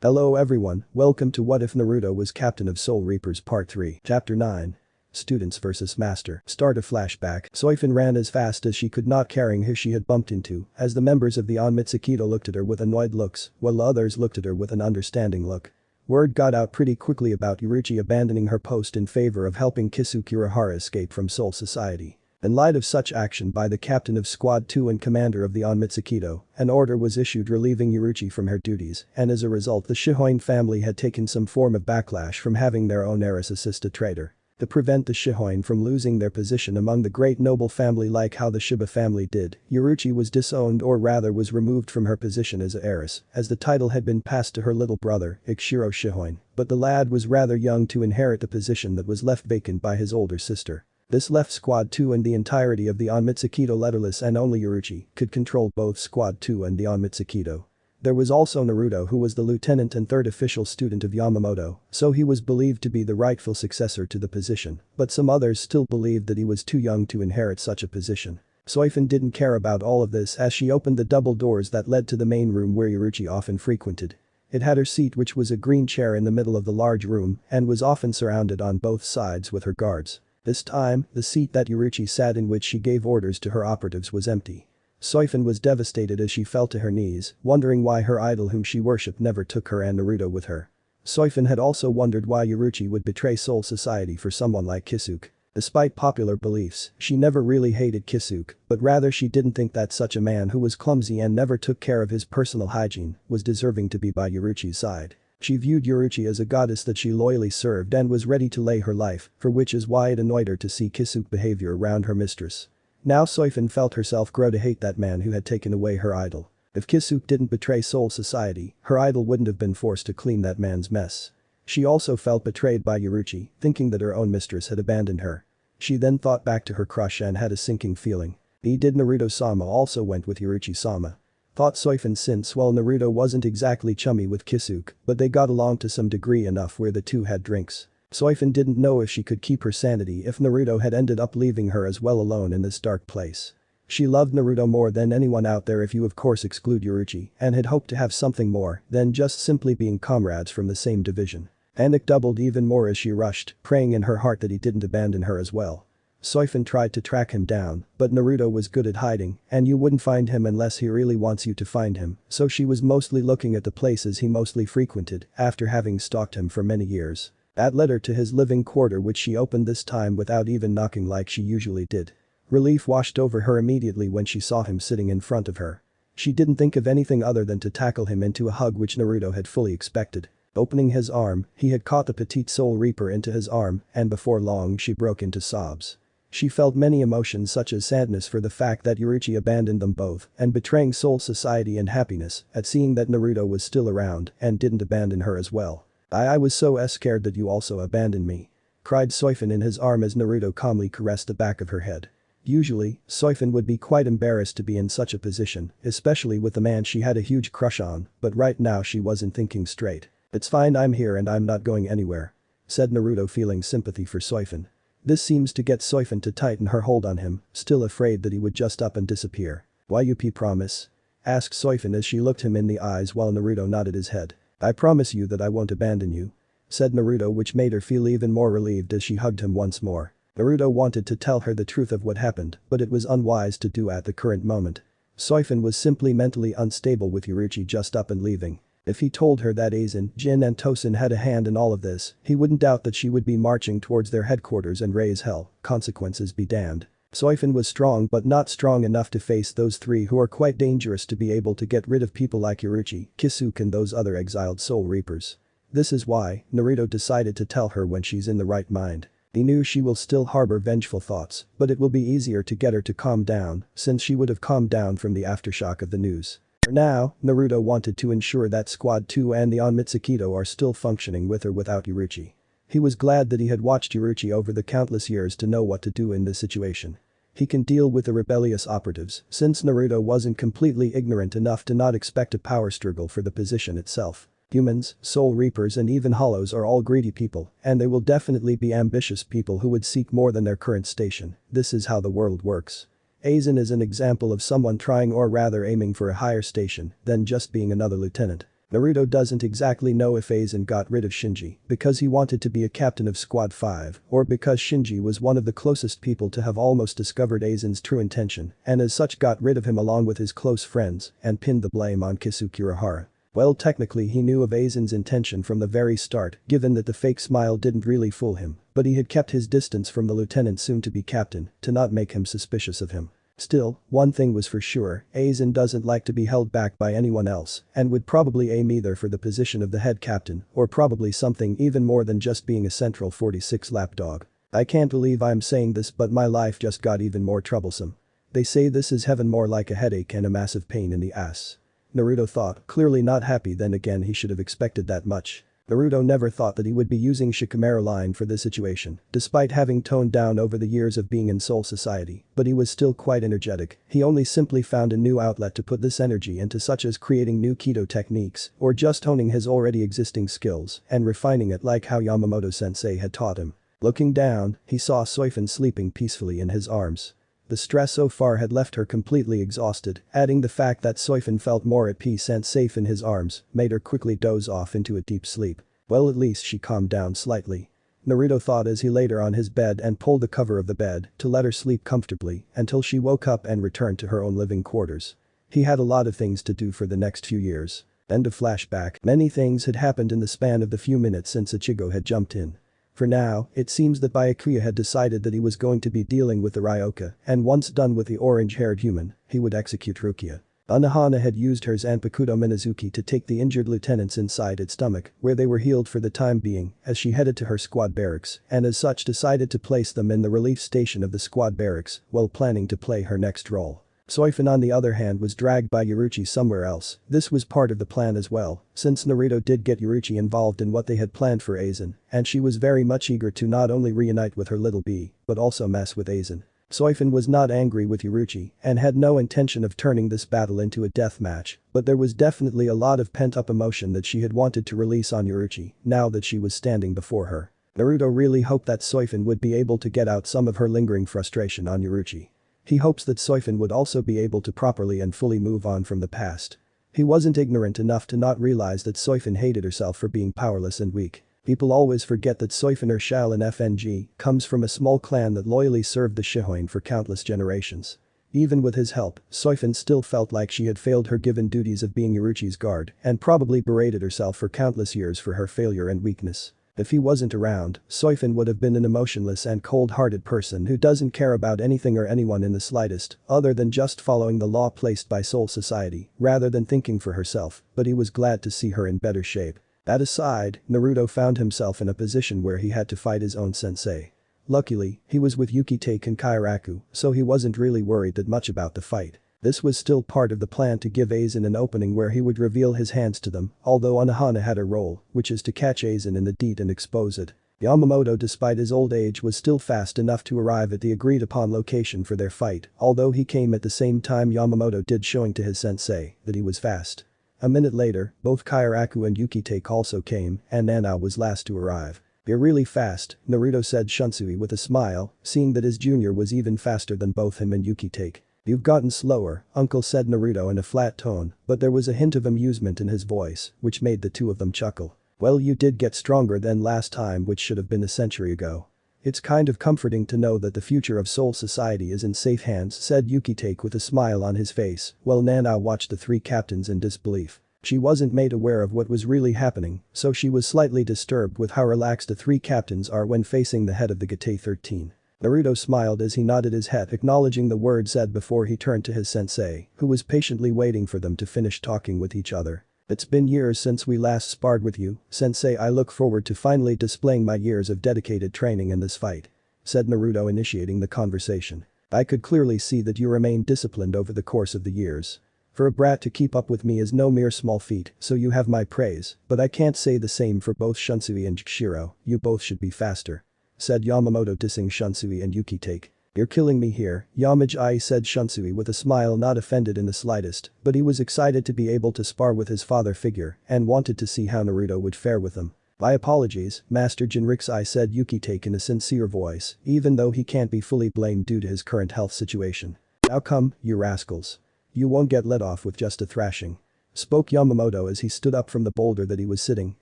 Hello everyone, welcome to What If Naruto Was Captain of Soul Reapers Part 3. Chapter 9. Students vs Master. Start a flashback. Soifin ran as fast as she could, not caring who she had bumped into, as the members of the Onmitsukido looked at her with annoyed looks, while the others looked at her with an understanding look. Word got out pretty quickly about Yuruchi abandoning her post in favor of helping Kisuke Urahara escape from Soul Society. In light of such action by the captain of Squad 2 and commander of the Onmitsukido, an order was issued relieving Yuruchi from her duties, and as a result the Shihoin family had taken some form of backlash from having their own heiress assist a traitor. To prevent the Shihoin from losing their position among the great noble family like how the Shiba family did, Yuruchi was disowned, or rather was removed from her position as a heiress, as the title had been passed to her little brother, Ikshiro Shihoin, but the lad was rather young to inherit the position that was left vacant by his older sister. This left Squad 2 and the entirety of the Onmitsukido letterless, and only Yuruchi could control both Squad 2 and the Onmitsukido. There was also Naruto, who was the lieutenant and third official student of Yamamoto, so he was believed to be the rightful successor to the position, but some others still believed that he was too young to inherit such a position. Soifin didn't care about all of this as she opened the double doors that led to the main room where Yuruchi often frequented. It had her seat, which was a green chair in the middle of the large room, and was often surrounded on both sides with her guards. This time, the seat that Yuruchi sat in, which she gave orders to her operatives, was empty. Soifin was devastated as she fell to her knees, wondering why her idol whom she worshipped never took her and Naruto with her. Soifin had also wondered why Yuruchi would betray Soul Society for someone like Kisuke. Despite popular beliefs, she never really hated Kisuke, but rather she didn't think that such a man who was clumsy and never took care of his personal hygiene was deserving to be by Yuruchi's side. She viewed Yuruchi as a goddess that she loyally served and was ready to lay her life, for which is why it annoyed her to see Kisuke's behavior around her mistress. Now Soifin felt herself grow to hate that man who had taken away her idol. If Kisuke didn't betray Soul Society, her idol wouldn't have been forced to clean that man's mess. She also felt betrayed by Yuruchi, thinking that her own mistress had abandoned her. She then thought back to her crush and had a sinking feeling. Did Naruto-sama also went with Yuruchi-sama? Thought Soifin, since while Naruto wasn't exactly chummy with Kisuke, but they got along to some degree enough where the two had drinks. Soifin didn't know if she could keep her sanity if Naruto had ended up leaving her as well alone in this dark place. She loved Naruto more than anyone out there, if you of course exclude Yuruchi, and had hoped to have something more than just simply being comrades from the same division. And it doubled even more as she rushed, praying in her heart that he didn't abandon her as well. Soifin tried to track him down, but Naruto was good at hiding, and you wouldn't find him unless he really wants you to find him, so she was mostly looking at the places he mostly frequented after having stalked him for many years. That led her to his living quarter, which she opened this time without even knocking like she usually did. Relief washed over her immediately when she saw him sitting in front of her. She didn't think of anything other than to tackle him into a hug, which Naruto had fully expected. Opening his arm, he had caught the petite Soul Reaper into his arm, and before long she broke into sobs. She felt many emotions, such as sadness for the fact that Yuruchi abandoned them both, and betraying Soul Society, and happiness at seeing that Naruto was still around and didn't abandon her as well. I was so scared that you also abandoned me," cried Soifin in his arm as Naruto calmly caressed the back of her head. Usually, Soifin would be quite embarrassed to be in such a position, especially with the man she had a huge crush on, but right now she wasn't thinking straight. "It's fine, I'm here and I'm not going anywhere," said Naruto, feeling sympathy for Soifin. This seems to get Soifin to tighten her hold on him, still afraid that he would just up and disappear. "Why you promise?" asked Soifin as she looked him in the eyes while Naruto nodded his head. "I promise you that I won't abandon you," said Naruto, which made her feel even more relieved as she hugged him once more. Naruto wanted to tell her the truth of what happened, but it was unwise to do at the current moment. Soifin was simply mentally unstable with Yuruchi just up and leaving. If he told her that Aizen, Jin and Tosin had a hand in all of this, he wouldn't doubt that she would be marching towards their headquarters and raise hell, consequences be damned. Soifin was strong, but not strong enough to face those three who are quite dangerous to be able to get rid of people like Yuruchi, Kisuke and those other exiled Soul Reapers. This is why Naruto decided to tell her when she's in the right mind. He knew she will still harbor vengeful thoughts, but it will be easier to get her to calm down since she would have calmed down from the aftershock of the news. For now, Naruto wanted to ensure that Squad 2 and the Onmitsukido are still functioning with or without Yuruchi. He was glad that he had watched Yuruchi over the countless years to know what to do in this situation. He can deal with the rebellious operatives, since Naruto wasn't completely ignorant enough to not expect a power struggle for the position itself. Humans, Soul Reapers and even Hollows are all greedy people, and they will definitely be ambitious people who would seek more than their current station. This is how the world works. Aizen is an example of someone trying, or rather aiming for, a higher station than just being another lieutenant. Naruto doesn't exactly know if Aizen got rid of Shinji because he wanted to be a captain of Squad 5 or because Shinji was one of the closest people to have almost discovered Aizen's true intention and as such got rid of him along with his close friends and pinned the blame on Kisukirahara. Well, technically he knew of Aizen's intention from the very start given that the fake smile didn't really fool him, but he had kept his distance from the lieutenant soon-to-be captain to not make him suspicious of him. Still, one thing was for sure, Aizen doesn't like to be held back by anyone else and would probably aim either for the position of the head captain or probably something even more than just being a central 46 lapdog. I can't believe I'm saying this but my life just got even more troublesome. They say this is heaven more like a headache and a massive pain in the ass. Naruto thought, clearly not happy then again he should have expected that much. Naruto never thought that he would be using Shikamaru line for this situation, despite having toned down over the years of being in Soul Society, but he was still quite energetic, he only simply found a new outlet to put this energy into such as creating new Kido techniques or just honing his already existing skills and refining it like how Yamamoto-sensei had taught him. Looking down, he saw Soifin sleeping peacefully in his arms. The stress so far had left her completely exhausted, adding the fact that Soifin felt more at peace and safe in his arms made her quickly doze off into a deep sleep. Well, at least she calmed down slightly. Naruto thought as he laid her on his bed and pulled the cover of the bed to let her sleep comfortably until she woke up and returned to her own living quarters. He had a lot of things to do for the next few years. End of flashback. Many things had happened in the span of the few minutes since Ichigo had jumped in. For now, it seems that Byakuya had decided that he was going to be dealing with the Ryoka and once done with the orange-haired human, he would execute Rukia. Unohana had used her Zanpakuto Minazuki to take the injured lieutenants inside its stomach where they were healed for the time being as she headed to her squad barracks and as such decided to place them in the relief station of the squad barracks while planning to play her next role. Soifin on the other hand was dragged by Yaruchi somewhere else. This was part of the plan as well, since Naruto did get Yaruchi involved in what they had planned for Aizen, and she was very much eager to not only reunite with her little bee, but also mess with Aizen. Soifin was not angry with Yaruchi and had no intention of turning this battle into a death match, but there was definitely a lot of pent-up emotion that she had wanted to release on Yaruchi now that she was standing before her. Naruto really hoped that Soifin would be able to get out some of her lingering frustration on Yaruchi. He hopes that Soifin would also be able to properly and fully move on from the past. He wasn't ignorant enough to not realize that Soifin hated herself for being powerless and weak. People always forget that Soifin or Shao in FNG comes from a small clan that loyally served the Shihoin for countless generations. Even with his help, Soifin still felt like she had failed her given duties of being Yaruchi's guard and probably berated herself for countless years for her failure and weakness. If he wasn't around, Soifin would have been an emotionless and cold-hearted person who doesn't care about anything or anyone in the slightest other than just following the law placed by Soul Society rather than thinking for herself, but he was glad to see her in better shape. That aside, Naruto found himself in a position where he had to fight his own sensei. Luckily, he was with Yukite and Kairaku, so he wasn't really worried that much about the fight. This was still part of the plan to give Aizen an opening where he would reveal his hands to them, although Unohana had a role, which is to catch Aizen in the deed and expose it. Yamamoto despite his old age was still fast enough to arrive at the agreed upon location for their fight, although he came at the same time Yamamoto did showing to his sensei that he was fast. A minute later, both Kairaku and Yukite also came and Nanao was last to arrive. "You're really fast," Naruto said Shunsui with a smile, seeing that his junior was even faster than both him and Yukite. "You've gotten slower," Uncle said Naruto in a flat tone, but there was a hint of amusement in his voice, which made the two of them chuckle. "Well, you did get stronger than last time, which should have been a century ago. It's kind of comforting to know that the future of Soul Society is in safe hands," said Yukite with a smile on his face, while Nanao watched the three captains in disbelief. She wasn't made aware of what was really happening, so she was slightly disturbed with how relaxed the three captains are when facing the head of the Gate 13. Naruto smiled as he nodded his head acknowledging the word said before he turned to his sensei, who was patiently waiting for them to finish talking with each other. "It's been years since we last sparred with you, sensei. I look forward to finally displaying my years of dedicated training in this fight," said Naruto initiating the conversation. "I could clearly see that you remained disciplined over the course of the years. For a brat to keep up with me is no mere small feat, so you have my praise, but I can't say the same for both Shunsui and Jishiro, you both should be faster," said Yamamoto dissing Shunsui and Yukite. "You're killing me here, Yamage," said Shunsui with a smile, not offended in the slightest, but he was excited to be able to spar with his father figure and wanted to see how Naruto would fare with him. "My apologies, Master Jinchuriki," said Yukite in a sincere voice, even though he can't be fully blamed due to his current health situation. "Now come, you rascals. You won't get let off with just a thrashing," spoke Yamamoto as he stood up from the boulder that he was sitting.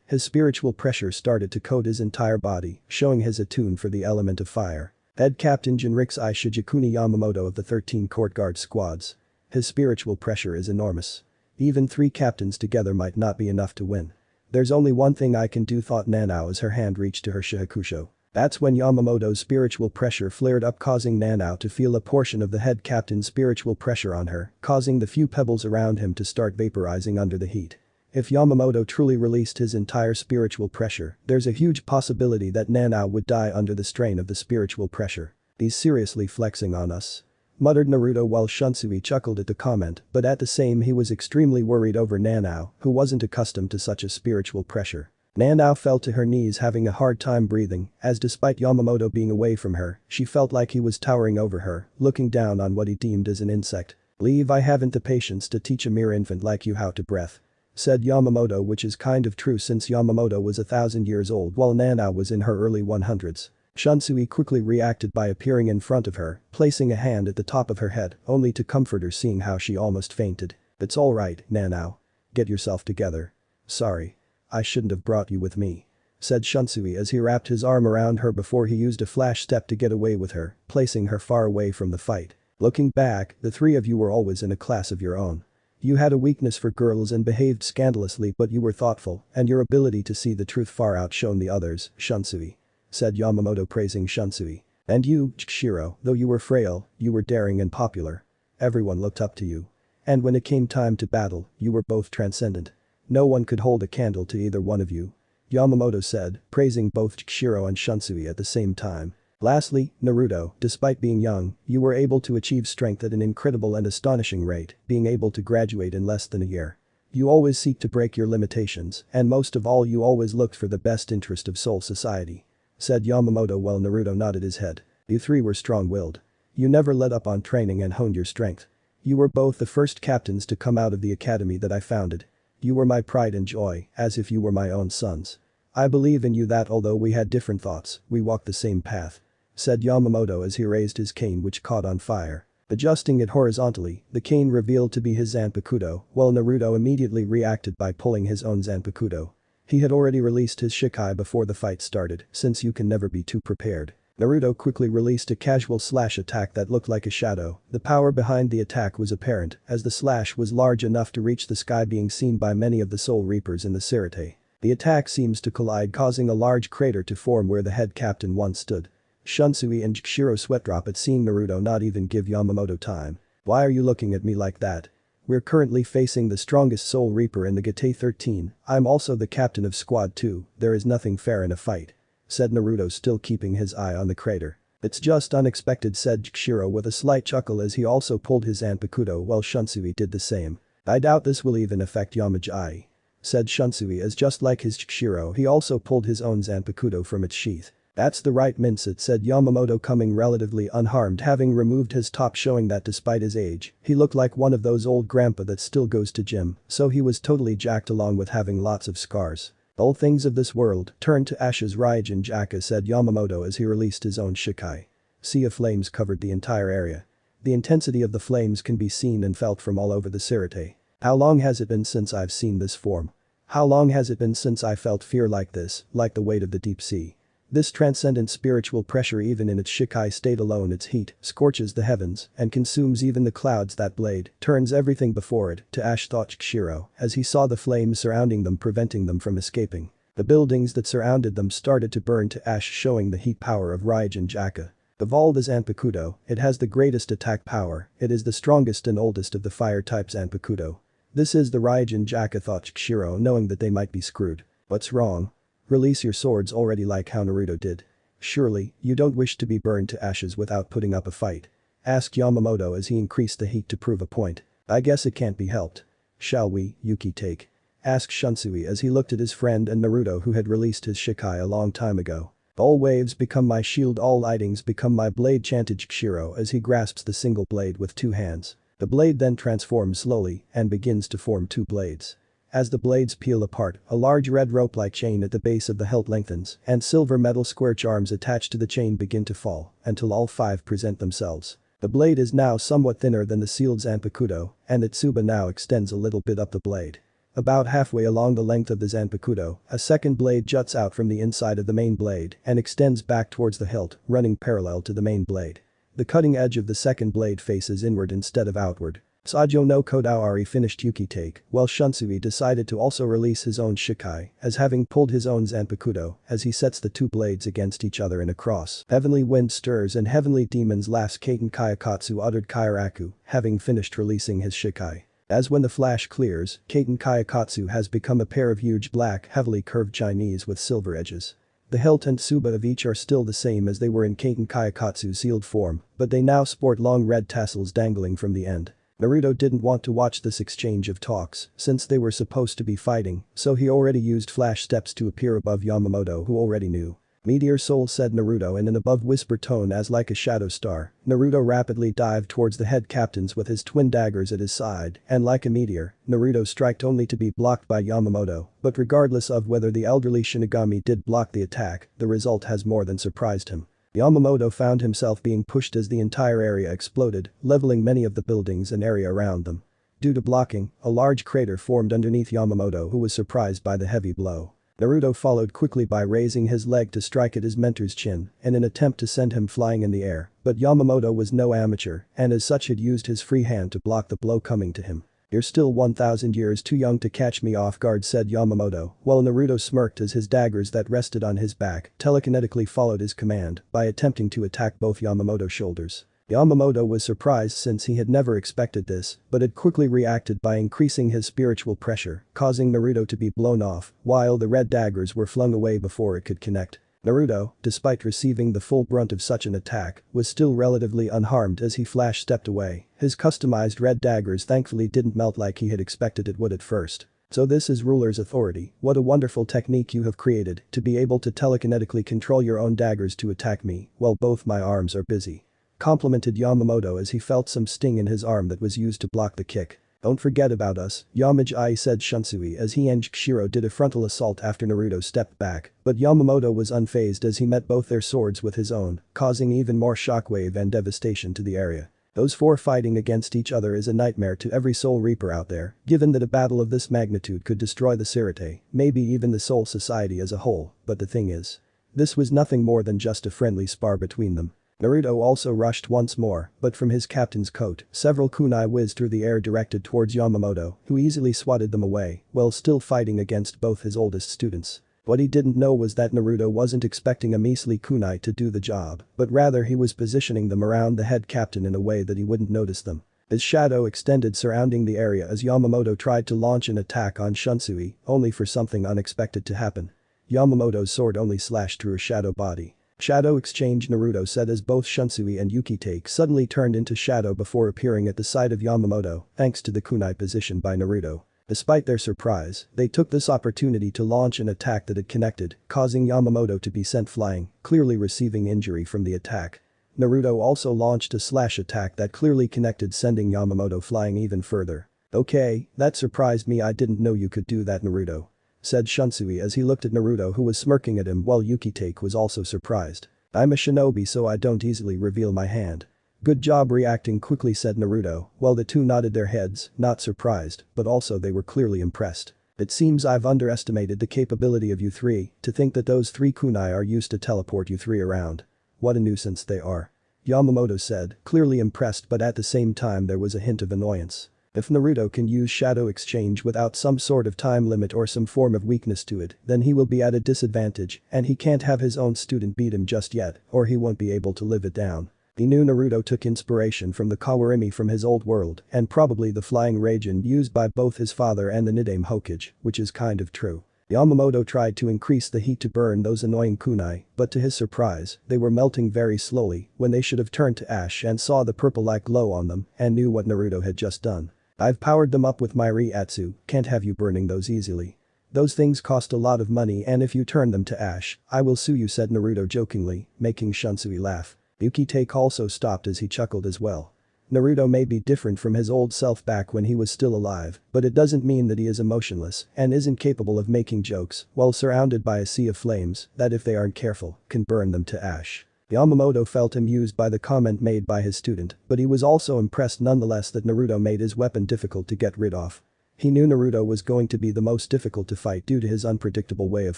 His spiritual pressure started to coat his entire body, showing his attune for the element of fire. Head Captain Jinrik's Aishijikuni Yamamoto of the 13 Court Guard squads. His spiritual pressure is enormous. Even 3 captains together might not be enough to win. There's only one thing I can do, thought Nanao as her hand reached to her shihakusho. That's when Yamamoto's spiritual pressure flared up, causing Nanao to feel a portion of the head captain's spiritual pressure on her, causing the few pebbles around him to start vaporizing under the heat. If Yamamoto truly released his entire spiritual pressure, there's a huge possibility that Nanao would die under the strain of the spiritual pressure. He's seriously flexing on us, muttered Naruto while Shunsui chuckled at the comment, but at the same he was extremely worried over Nanao, who wasn't accustomed to such a spiritual pressure. Nanao fell to her knees, having a hard time breathing, as despite Yamamoto being away from her, she felt like he was towering over her, looking down on what he deemed as an insect. "Leave, I haven't the patience to teach a mere infant like you how to breath," said Yamamoto, which is kind of true since Yamamoto was 1,000 years old while Nanao was in her early 100s. Shunsui quickly reacted by appearing in front of her, placing a hand at the top of her head, only to comfort her seeing how she almost fainted. "It's alright, Nanao. Get yourself together. Sorry. I shouldn't have brought you with me," said Shunsui as he wrapped his arm around her before he used a flash step to get away with her, placing her far away from the fight. "Looking back, the 3 of you were always in a class of your own. You had a weakness for girls and behaved scandalously, but you were thoughtful, and your ability to see the truth far outshone the others, Shunsui," said Yamamoto, praising Shunsui. "And you, Chikashiro, though you were frail, you were daring and popular. Everyone looked up to you. And when it came time to battle, you were both transcendent. No one could hold a candle to either one of you," Yamamoto said, praising both Chikashiro and Shunsui at the same time. "Lastly, Naruto, despite being young, you were able to achieve strength at an incredible and astonishing rate, being able to graduate in less than a year. You always seek to break your limitations, and most of all you always looked for the best interest of Soul Society," said Yamamoto while Naruto nodded his head. "You 3 were strong-willed. You never let up on training and honed your strength. You were both the first captains to come out of the academy that I founded. You were my pride and joy, as if you were my own sons. I believe in you that although we had different thoughts, we walked the same path," said Yamamoto as he raised his cane, which caught on fire. Adjusting it horizontally, the cane revealed to be his Zanpakuto, while Naruto immediately reacted by pulling his own Zanpakuto. He had already released his Shikai before the fight started, since you can never be too prepared. Naruto quickly released a casual slash attack that looked like a shadow. The power behind the attack was apparent, as the slash was large enough to reach the sky, being seen by many of the Soul Reapers in the Sirte. The attack seems to collide, causing a large crater to form where the head captain once stood. Shunsui and Chikashiro sweatdrop at seeing Naruto not even give Yamamoto time. "Why are you looking at me like that? We're currently facing the strongest Soul Reaper in the Gate 13, I'm also the captain of Squad 2, there is nothing fair in a fight," said Naruto, still keeping his eye on the crater. "It's just unexpected," said Chikashiro with a slight chuckle as he also pulled his Zanpakuto while Shunsui did the same. "I doubt this will even affect Yamaji," said Shunsui as just like his Chikashiro he also pulled his own Zanpakuto from its sheath. "That's the right mindset," said Yamamoto, coming relatively unharmed, having removed his top, showing that despite his age, he looked like one of those old grandpa that still goes to gym, so he was totally jacked along with having lots of scars. "All things of this world turn to ashes, Raijin Jaka," said Yamamoto as he released his own Shikai. Sea of flames covered the entire area. The intensity of the flames can be seen and felt from all over the Sirte. "How long has it been since I've seen this form? How long has it been since I felt fear like this, like the weight of the deep sea? This transcendent spiritual pressure, even in its Shikai state alone, its heat scorches the heavens and consumes even the clouds. That blade turns everything before it to ash," thought Chikashiro as he saw the flames surrounding them, preventing them from escaping. The buildings that surrounded them started to burn to ash, showing the heat power of Raijin Jaka. Of all the Zanpakuto, it has the greatest attack power, it is the strongest and oldest of the fire type Zanpakuto. "This is the Raijin Jaka," thought Chikashiro, knowing that they might be screwed. "What's wrong? Release your swords already, like how Naruto did. Surely, you don't wish to be burned to ashes without putting up a fight?" asked Yamamoto as he increased the heat to prove a point. "I guess it can't be helped. Shall we, Yuki take?" asked Shunsui as he looked at his friend and Naruto, who had released his Shikai a long time ago. "All waves become my shield, all lightnings become my blade," chanted Chikashiro as he grasps the single blade with 2 hands. The blade then transforms slowly and begins to form 2 blades. As the blades peel apart, a large red rope-like chain at the base of the hilt lengthens, and silver metal square charms attached to the chain begin to fall, until all 5 present themselves. The blade is now somewhat thinner than the sealed Zanpakuto, and its tsuba now extends a little bit up the blade. About halfway along the length of the Zanpakuto, a second blade juts out from the inside of the main blade and extends back towards the hilt, running parallel to the main blade. The cutting edge of the second blade faces inward instead of outward. Sajo no Kodaori finished Yuki take, while Shunsui decided to also release his own Shikai, as having pulled his own Zanpakuto, as he sets the two blades against each other in a cross. Heavenly wind stirs and heavenly demons laughs. Kaiten Kayakatsu uttered Kairaku, having finished releasing his Shikai. As when the flash clears, Kaiten Kayakatsu has become a pair of huge black, heavily curved Chinese with silver edges. The hilt and tsuba of each are still the same as they were in Kaiten Kayakatsu's sealed form, but they now sport long red tassels dangling from the end. Naruto didn't want to watch this exchange of talks, since they were supposed to be fighting, so he already used flash steps to appear above Yamamoto, who already knew. Meteor Soul, said Naruto in an above whisper tone. As like a shadow star, Naruto rapidly dived towards the head captains with his twin daggers at his side, and like a meteor, Naruto striked only to be blocked by Yamamoto, but regardless of whether the elderly Shinigami did block the attack, the result has more than surprised him. Yamamoto found himself being pushed as the entire area exploded, leveling many of the buildings and area around them. Due to blocking, a large crater formed underneath Yamamoto, who was surprised by the heavy blow. Naruto followed quickly by raising his leg to strike at his mentor's chin in an attempt to send him flying in the air, but Yamamoto was no amateur and as such had used his free hand to block the blow coming to him. "You're still 1,000 years too young to catch me off guard," said Yamamoto, while Naruto smirked as his daggers that rested on his back telekinetically followed his command by attempting to attack both Yamamoto's shoulders. Yamamoto was surprised since he had never expected this, but had quickly reacted by increasing his spiritual pressure, causing Naruto to be blown off, while the red daggers were flung away before it could connect. Naruto, despite receiving the full brunt of such an attack, was still relatively unharmed as he flash stepped away. His customized red daggers thankfully didn't melt like he had expected it would at first. "So this is ruler's authority, what a wonderful technique you have created, to be able to telekinetically control your own daggers to attack me while both my arms are busy," complimented Yamamoto as he felt some sting in his arm that was used to block the kick. "Don't forget about us, Yamage-ai," said Shunsui as he and Kishiro did a frontal assault after Naruto stepped back, but Yamamoto was unfazed as he met both their swords with his own, causing even more shockwave and devastation to the area. Those four fighting against each other is a nightmare to every Soul Reaper out there, given that a battle of this magnitude could destroy the Sirete, maybe even the Soul Society as a whole, but the thing is, this was nothing more than just a friendly spar between them. Naruto also rushed once more, but from his captain's coat, several kunai whizzed through the air directed towards Yamamoto, who easily swatted them away, while still fighting against both his oldest students. What he didn't know was that Naruto wasn't expecting a measly kunai to do the job, but rather he was positioning them around the head captain in a way that he wouldn't notice them. His shadow extended surrounding the area as Yamamoto tried to launch an attack on Shunsui, only for something unexpected to happen. Yamamoto's sword only slashed through a shadow body. "Shadow exchange," Naruto said as both Shunsui and Yuki-take suddenly turned into shadow before appearing at the side of Yamamoto, thanks to the kunai position by Naruto. Despite their surprise, they took this opportunity to launch an attack that had connected, causing Yamamoto to be sent flying, clearly receiving injury from the attack. Naruto also launched a slash attack that clearly connected, sending Yamamoto flying even further. "Okay, that surprised me, I didn't know you could do that, Naruto," said Shunsui as he looked at Naruto, who was smirking at him, while Yuki-take was also surprised. "I'm a shinobi, so I don't easily reveal my hand." "Good job reacting quickly," said Naruto, while the two nodded their heads, not surprised, but also they were clearly impressed. "It seems I've underestimated the capability of you three, to think that those three kunai are used to teleport you three around. What a nuisance they are," Yamamoto said, clearly impressed, but at the same time there was a hint of annoyance. If Naruto can use shadow exchange without some sort of time limit or some form of weakness to it, then he will be at a disadvantage and he can't have his own student beat him just yet, or he won't be able to live it down. He knew Naruto took inspiration from the Kawarimi from his old world and probably the flying Raijin used by both his father and the Niddame Hokage, which is kind of true. Yamamoto tried to increase the heat to burn those annoying kunai, but to his surprise, they were melting very slowly when they should have turned to ash, and saw the purple-like glow on them and knew what Naruto had just done. "I've powered them up with my Reiatsu, can't have you burning those easily. Those things cost a lot of money and if you turn them to ash, I will sue you," said Naruto jokingly, making Shunsui laugh. Yuki-take also stopped as he chuckled as well. Naruto may be different from his old self back when he was still alive, but it doesn't mean that he is emotionless and isn't capable of making jokes while surrounded by a sea of flames that, if they aren't careful, can burn them to ash. Yamamoto felt amused by the comment made by his student, but he was also impressed nonetheless that Naruto made his weapon difficult to get rid of. He knew Naruto was going to be the most difficult to fight due to his unpredictable way of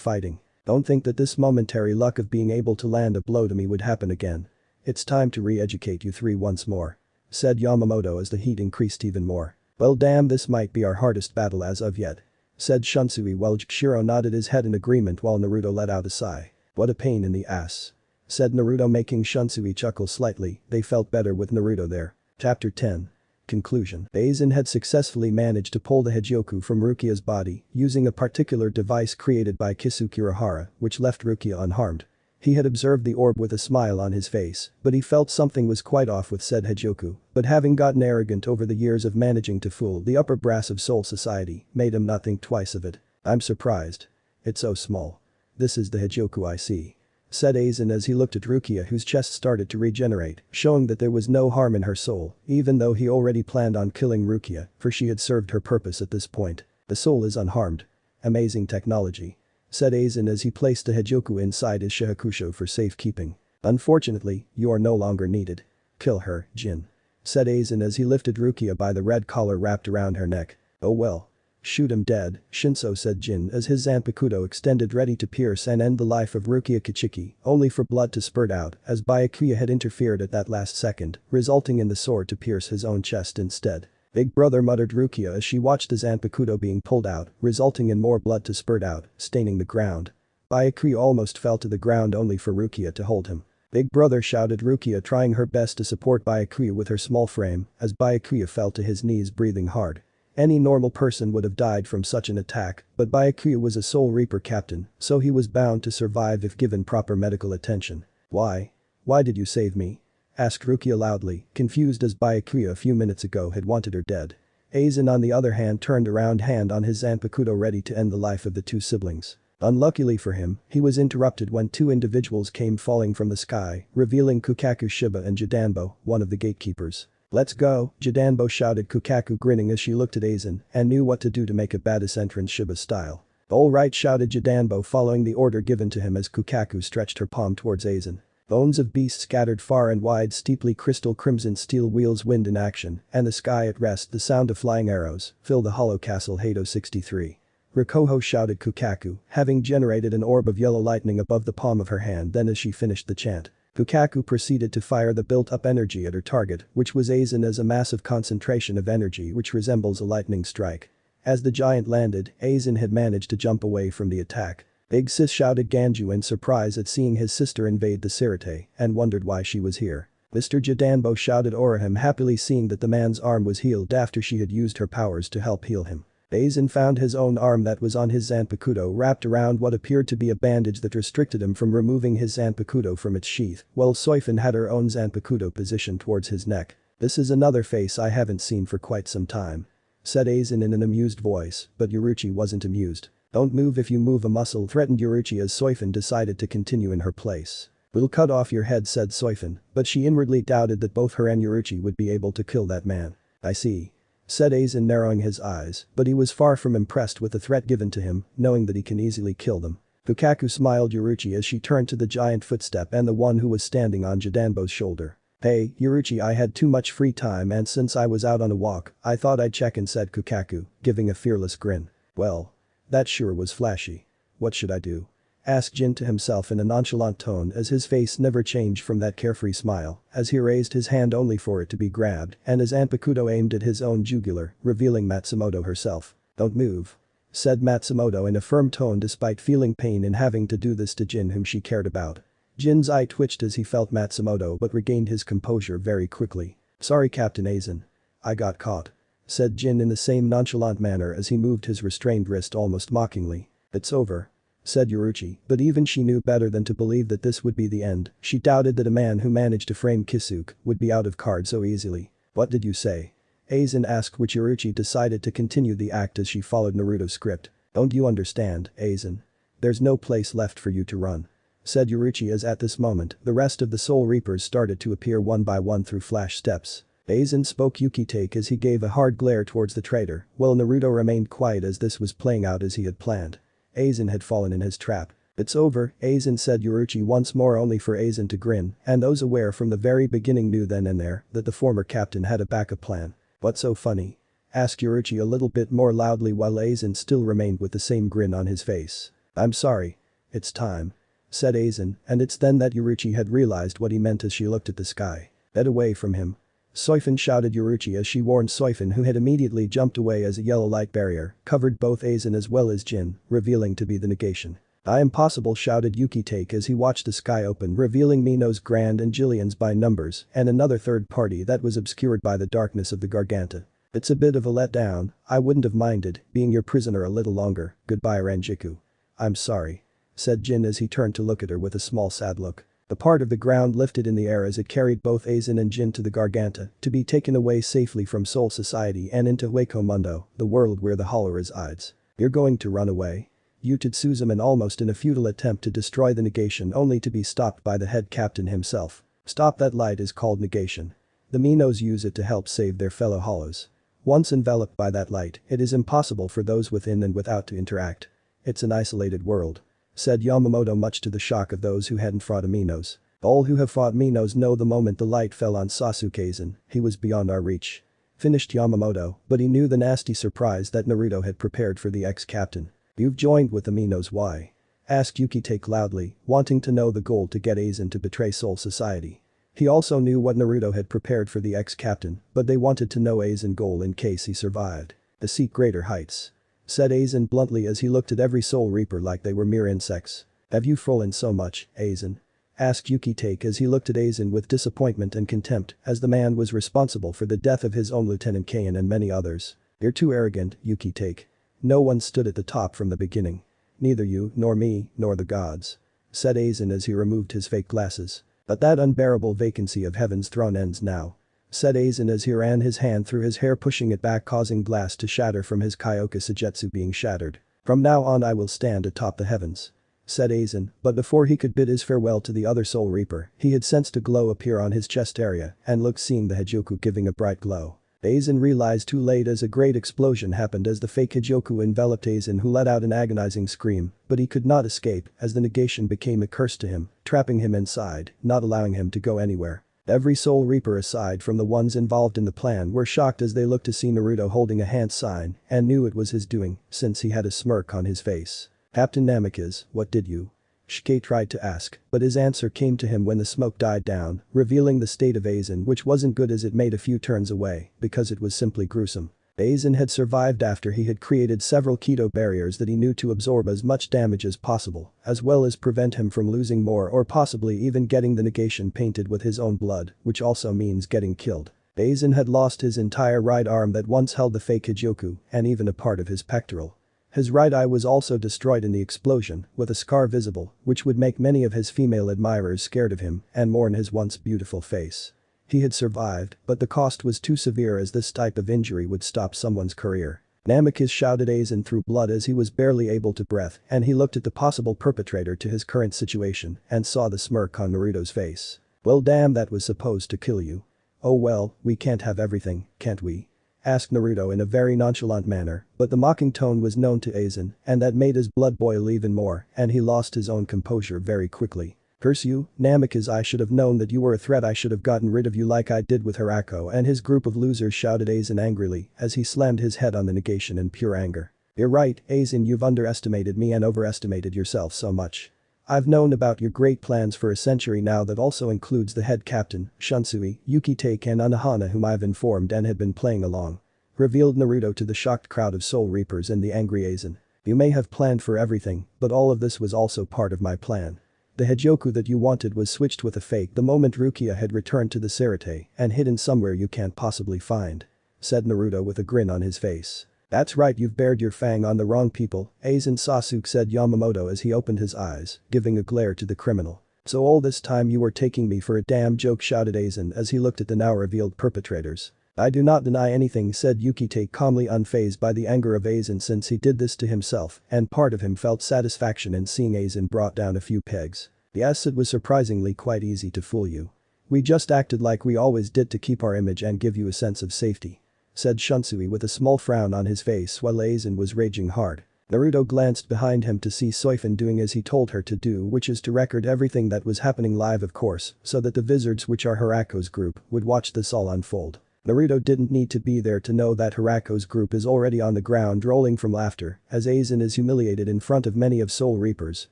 fighting. Don't think that this momentary luck of being able to land a blow to me would happen again. It's time to re-educate you three once more. Said Yamamoto as the heat increased even more. Well damn, this might be our hardest battle as of yet. Said Shunsui while Jikishiro nodded his head in agreement while Naruto let out a sigh. What a pain in the ass. Said Naruto making Shunsui chuckle slightly. They felt better with Naruto there. Chapter 10. Conclusion. Aizen had successfully managed to pull the Hejioku from Rukia's body using a particular device created by Kisuke Urahara, which left Rukia unharmed. He had observed the orb with a smile on his face, but he felt something was quite off with said Hejioku, but having gotten arrogant over the years of managing to fool the upper brass of Soul Society made him not think twice of it. I'm surprised. It's so small. This is the Hejioku I see. Said Aizen as he looked at Rukia, whose chest started to regenerate, showing that there was no harm in her soul, even though he already planned on killing Rukia, for she had served her purpose at this point. The soul is unharmed. Amazing technology. Said Aizen as he placed the Hejioku inside his Shihakusho for safekeeping. Unfortunately, you are no longer needed. Kill her, Jin. Said Aizen as he lifted Rukia by the red collar wrapped around her neck. Oh well. Shoot him dead, Shinso, said Jin as his Zanpakuto extended ready to pierce and end the life of Rukia Kichiki, only for blood to spurt out as Byakuya had interfered at that last second, resulting in the sword to pierce his own chest instead. Big brother, muttered Rukia as she watched the Zanpakuto being pulled out, resulting in more blood to spurt out, staining the ground. Byakuya almost fell to the ground only for Rukia to hold him. Big brother, shouted Rukia, trying her best to support Byakuya with her small frame as Byakuya fell to his knees breathing hard. Any normal person would have died from such an attack, but Byakuya was a Soul Reaper captain, so he was bound to survive if given proper medical attention. Why? Why did you save me? Asked Rukia loudly, confused as Byakuya a few minutes ago had wanted her dead. Aizen on the other hand turned around hand on his Zanpakuto ready to end the life of the two siblings. Unluckily for him, he was interrupted when two individuals came falling from the sky, revealing Kukaku Shiba and Jidanbo, one of the gatekeepers. Let's go, Jidanbo, shouted Kukaku, grinning as she looked at Aizen and knew what to do to make a badass entrance Shiba style. All right, shouted Jidanbo, following the order given to him as Kukaku stretched her palm towards Aizen. Bones of beasts scattered far and wide, steeply crystal crimson steel wheels, wind in action, and the sky at rest, the sound of flying arrows, fill the hollow castle. Hato 63. Rikoho, shouted Kukaku, having generated an orb of yellow lightning above the palm of her hand. Then as she finished the chant, Kukaku proceeded to fire the built-up energy at her target, which was Aizen, as a massive concentration of energy which resembles a lightning strike. As the giant landed, Aizen had managed to jump away from the attack. Big sis, shouted Ganju in surprise at seeing his sister invade the Sirte and wondered why she was here. Mr. Jidanbo, shouted Orihime, happily seeing that the man's arm was healed after she had used her powers to help heal him. Aizen found his own arm that was on his Zanpakuto wrapped around what appeared to be a bandage that restricted him from removing his Zanpakuto from its sheath, while Soifin had her own Zanpakuto positioned towards his neck. This is another face I haven't seen for quite some time. Said Aizen in an amused voice, but Yuruchi wasn't amused. Don't move, if you move a muscle, threatened Yuruchi as Soifin decided to continue in her place. We'll cut off your head, said Soifin, but she inwardly doubted that both her and Yuruchi would be able to kill that man. I see. Said Aizen, narrowing his eyes, but he was far from impressed with the threat given to him, knowing that he can easily kill them. Kukaku smiled Yuruchi as she turned to the giant footstep and the one who was standing on Jidanbo's shoulder. Hey, Yuruchi, I had too much free time and since I was out on a walk, I thought I'd check in, said Kukaku, giving a fearless grin. Well. That sure was flashy. What should I do? Asked Jin to himself in a nonchalant tone as his face never changed from that carefree smile as he raised his hand only for it to be grabbed and as Zanpakuto aimed at his own jugular, revealing Matsumoto herself. Don't move. Said Matsumoto in a firm tone despite feeling pain in having to do this to Jin, whom she cared about. Jin's eye twitched as he felt Matsumoto but regained his composure very quickly. Sorry, Captain Aizen. I got caught. Said Jin in the same nonchalant manner as he moved his restrained wrist almost mockingly. It's over. Said Yuruchi, but even she knew better than to believe that this would be the end. She doubted that a man who managed to frame Kisuke would be out of cards so easily. What did you say? Aizen asked, which Yuruchi decided to continue the act as she followed Naruto's script. Don't you understand, Aizen? There's no place left for you to run. Said Yuruchi as at this moment the rest of the Soul Reapers started to appear one by one through flash steps. Aizen spoke Yukitake as he gave a hard glare towards the traitor, while Naruto remained quiet as this was playing out as he had planned. Aizen had fallen in his trap. It's over, Aizen, said Yuruchi once more, only for Aizen to grin, and those aware from the very beginning knew then and there that the former captain had a backup plan. What's so funny? Asked Yuruchi a little bit more loudly while Aizen still remained with the same grin on his face. I'm sorry. It's time. Said Aizen, and it's then that Yuruchi had realized what he meant as she looked at the sky. Get away from him. Soifin shouted Yuruchi as she warned Soifin, who had immediately jumped away as a yellow light barrier covered both Aizen as well as Jin, revealing to be the negation. I am possible, shouted Yukitake as he watched the sky open, revealing Mino's Grand and Jillian's by numbers and another third party that was obscured by the darkness of the Garganta. It's a bit of a letdown. I wouldn't have minded being your prisoner a little longer. Goodbye, Ranjiku. I'm sorry. Said Jin as he turned to look at her with a small sad look. The part of the ground lifted in the air as it carried both Aizen and Jin to the Garganta to be taken away safely from Soul Society and into Hueco Mundo, the world where the Hollow resides. You're going to run away? Yuted Suzuman, almost in a futile attempt to destroy the negation, only to be stopped by the head captain himself. Stop, that light is called negation. The Minos use it to help save their fellow Hollows. Once enveloped by that light, it is impossible for those within and without to interact. It's an isolated world. Said Yamamoto, much to the shock of those who hadn't fought a Minos. All who have fought Minos know the moment the light fell on Sasuke-san, he was beyond our reach. Finished Yamamoto, but he knew the nasty surprise that Naruto had prepared for the ex-captain. You've joined with the Minos, why? Asked Yukitake loudly, wanting to know the goal to get Aizen to betray Soul Society. He also knew what Naruto had prepared for the ex-captain, but they wanted to know Aizen's goal in case he survived. To seek greater heights. Said Aizen bluntly as he looked at every Soul Reaper like they were mere insects. Have you fallen so much, Aizen? Asked Yukitake as he looked at Aizen with disappointment and contempt, as the man was responsible for the death of his own Lieutenant Kain and many others. You're too arrogant, Yukitake. No one stood at the top from the beginning. Neither you, nor me, nor the gods. Said Aizen as he removed his fake glasses. But that unbearable vacancy of heaven's throne ends now. Said Aizen as he ran his hand through his hair, pushing it back, causing glass to shatter from his Kyoka Sujetsu being shattered. From now on I will stand atop the heavens. Said Aizen, but before he could bid his farewell to the other Soul Reaper, he had sensed a glow appear on his chest area and looked, seeing the Hijoku giving a bright glow. Aizen realized too late as a great explosion happened as the fake Hijoku enveloped Aizen, who let out an agonizing scream, but he could not escape as the negation became a curse to him, trapping him inside, not allowing him to go anywhere. Every Soul Reaper aside from the ones involved in the plan were shocked as they looked to see Naruto holding a hand sign and knew it was his doing since he had a smirk on his face. Captain Namikaze, what did you? Shike tried to ask, but his answer came to him when the smoke died down, revealing the state of Aizen, which wasn't good as it made a few turns away because it was simply gruesome. Aizen had survived after he had created several keto barriers that he knew to absorb as much damage as possible, as well as prevent him from losing more or possibly even getting the negation painted with his own blood, which also means getting killed. Aizen had lost his entire right arm that once held the fake Hijoku and even a part of his pectoral. His right eye was also destroyed in the explosion, with a scar visible, which would make many of his female admirers scared of him and mourn his once beautiful face. He had survived, but the cost was too severe as this type of injury would stop someone's career. Namikaze shouted Aizen through blood as he was barely able to breathe, and he looked at the possible perpetrator to his current situation and saw the smirk on Naruto's face. Well, damn, that was supposed to kill you. Oh well, we can't have everything, can't we? Asked Naruto in a very nonchalant manner, but the mocking tone was known to Aizen, and that made his blood boil even more, and he lost his own composure very quickly. Curse you, Namikaze, I should have known that you were a threat. I should have gotten rid of you like I did with Hirako and his group of losers, shouted Aizen angrily as he slammed his head on the negation in pure anger. You're right, Aizen, you've underestimated me and overestimated yourself so much. I've known about your great plans for a century now. That also includes the head captain, Shunsui, Yukitake and Unohana, whom I've informed and had been playing along. Revealed Naruto to the shocked crowd of Soul Reapers and the angry Aizen. You may have planned for everything, but all of this was also part of my plan. The Hijoku that you wanted was switched with a fake the moment Rukia had returned to the Sarate and hidden somewhere you can't possibly find. Said Naruto with a grin on his face. That's right, you've bared your fang on the wrong people, Aizen Sasuke, said Yamamoto as he opened his eyes, giving a glare to the criminal. So all this time you were taking me for a damn joke, shouted Aizen as he looked at the now revealed perpetrators. I do not deny anything, said Yukitake, calmly unfazed by the anger of Aizen since he did this to himself, and part of him felt satisfaction in seeing Aizen brought down a few pegs. Yes, it was surprisingly quite easy to fool you. We just acted like we always did to keep our image and give you a sense of safety. Said Shunsui with a small frown on his face while Aizen was raging hard. Naruto glanced behind him to see Soifin doing as he told her to do, which is to record everything that was happening live, of course, so that the Wizards, which are Hirako's group, would watch this all unfold. Naruto didn't need to be there to know that Hirako's group is already on the ground rolling from laughter as Aizen is humiliated in front of many of Soul Reapers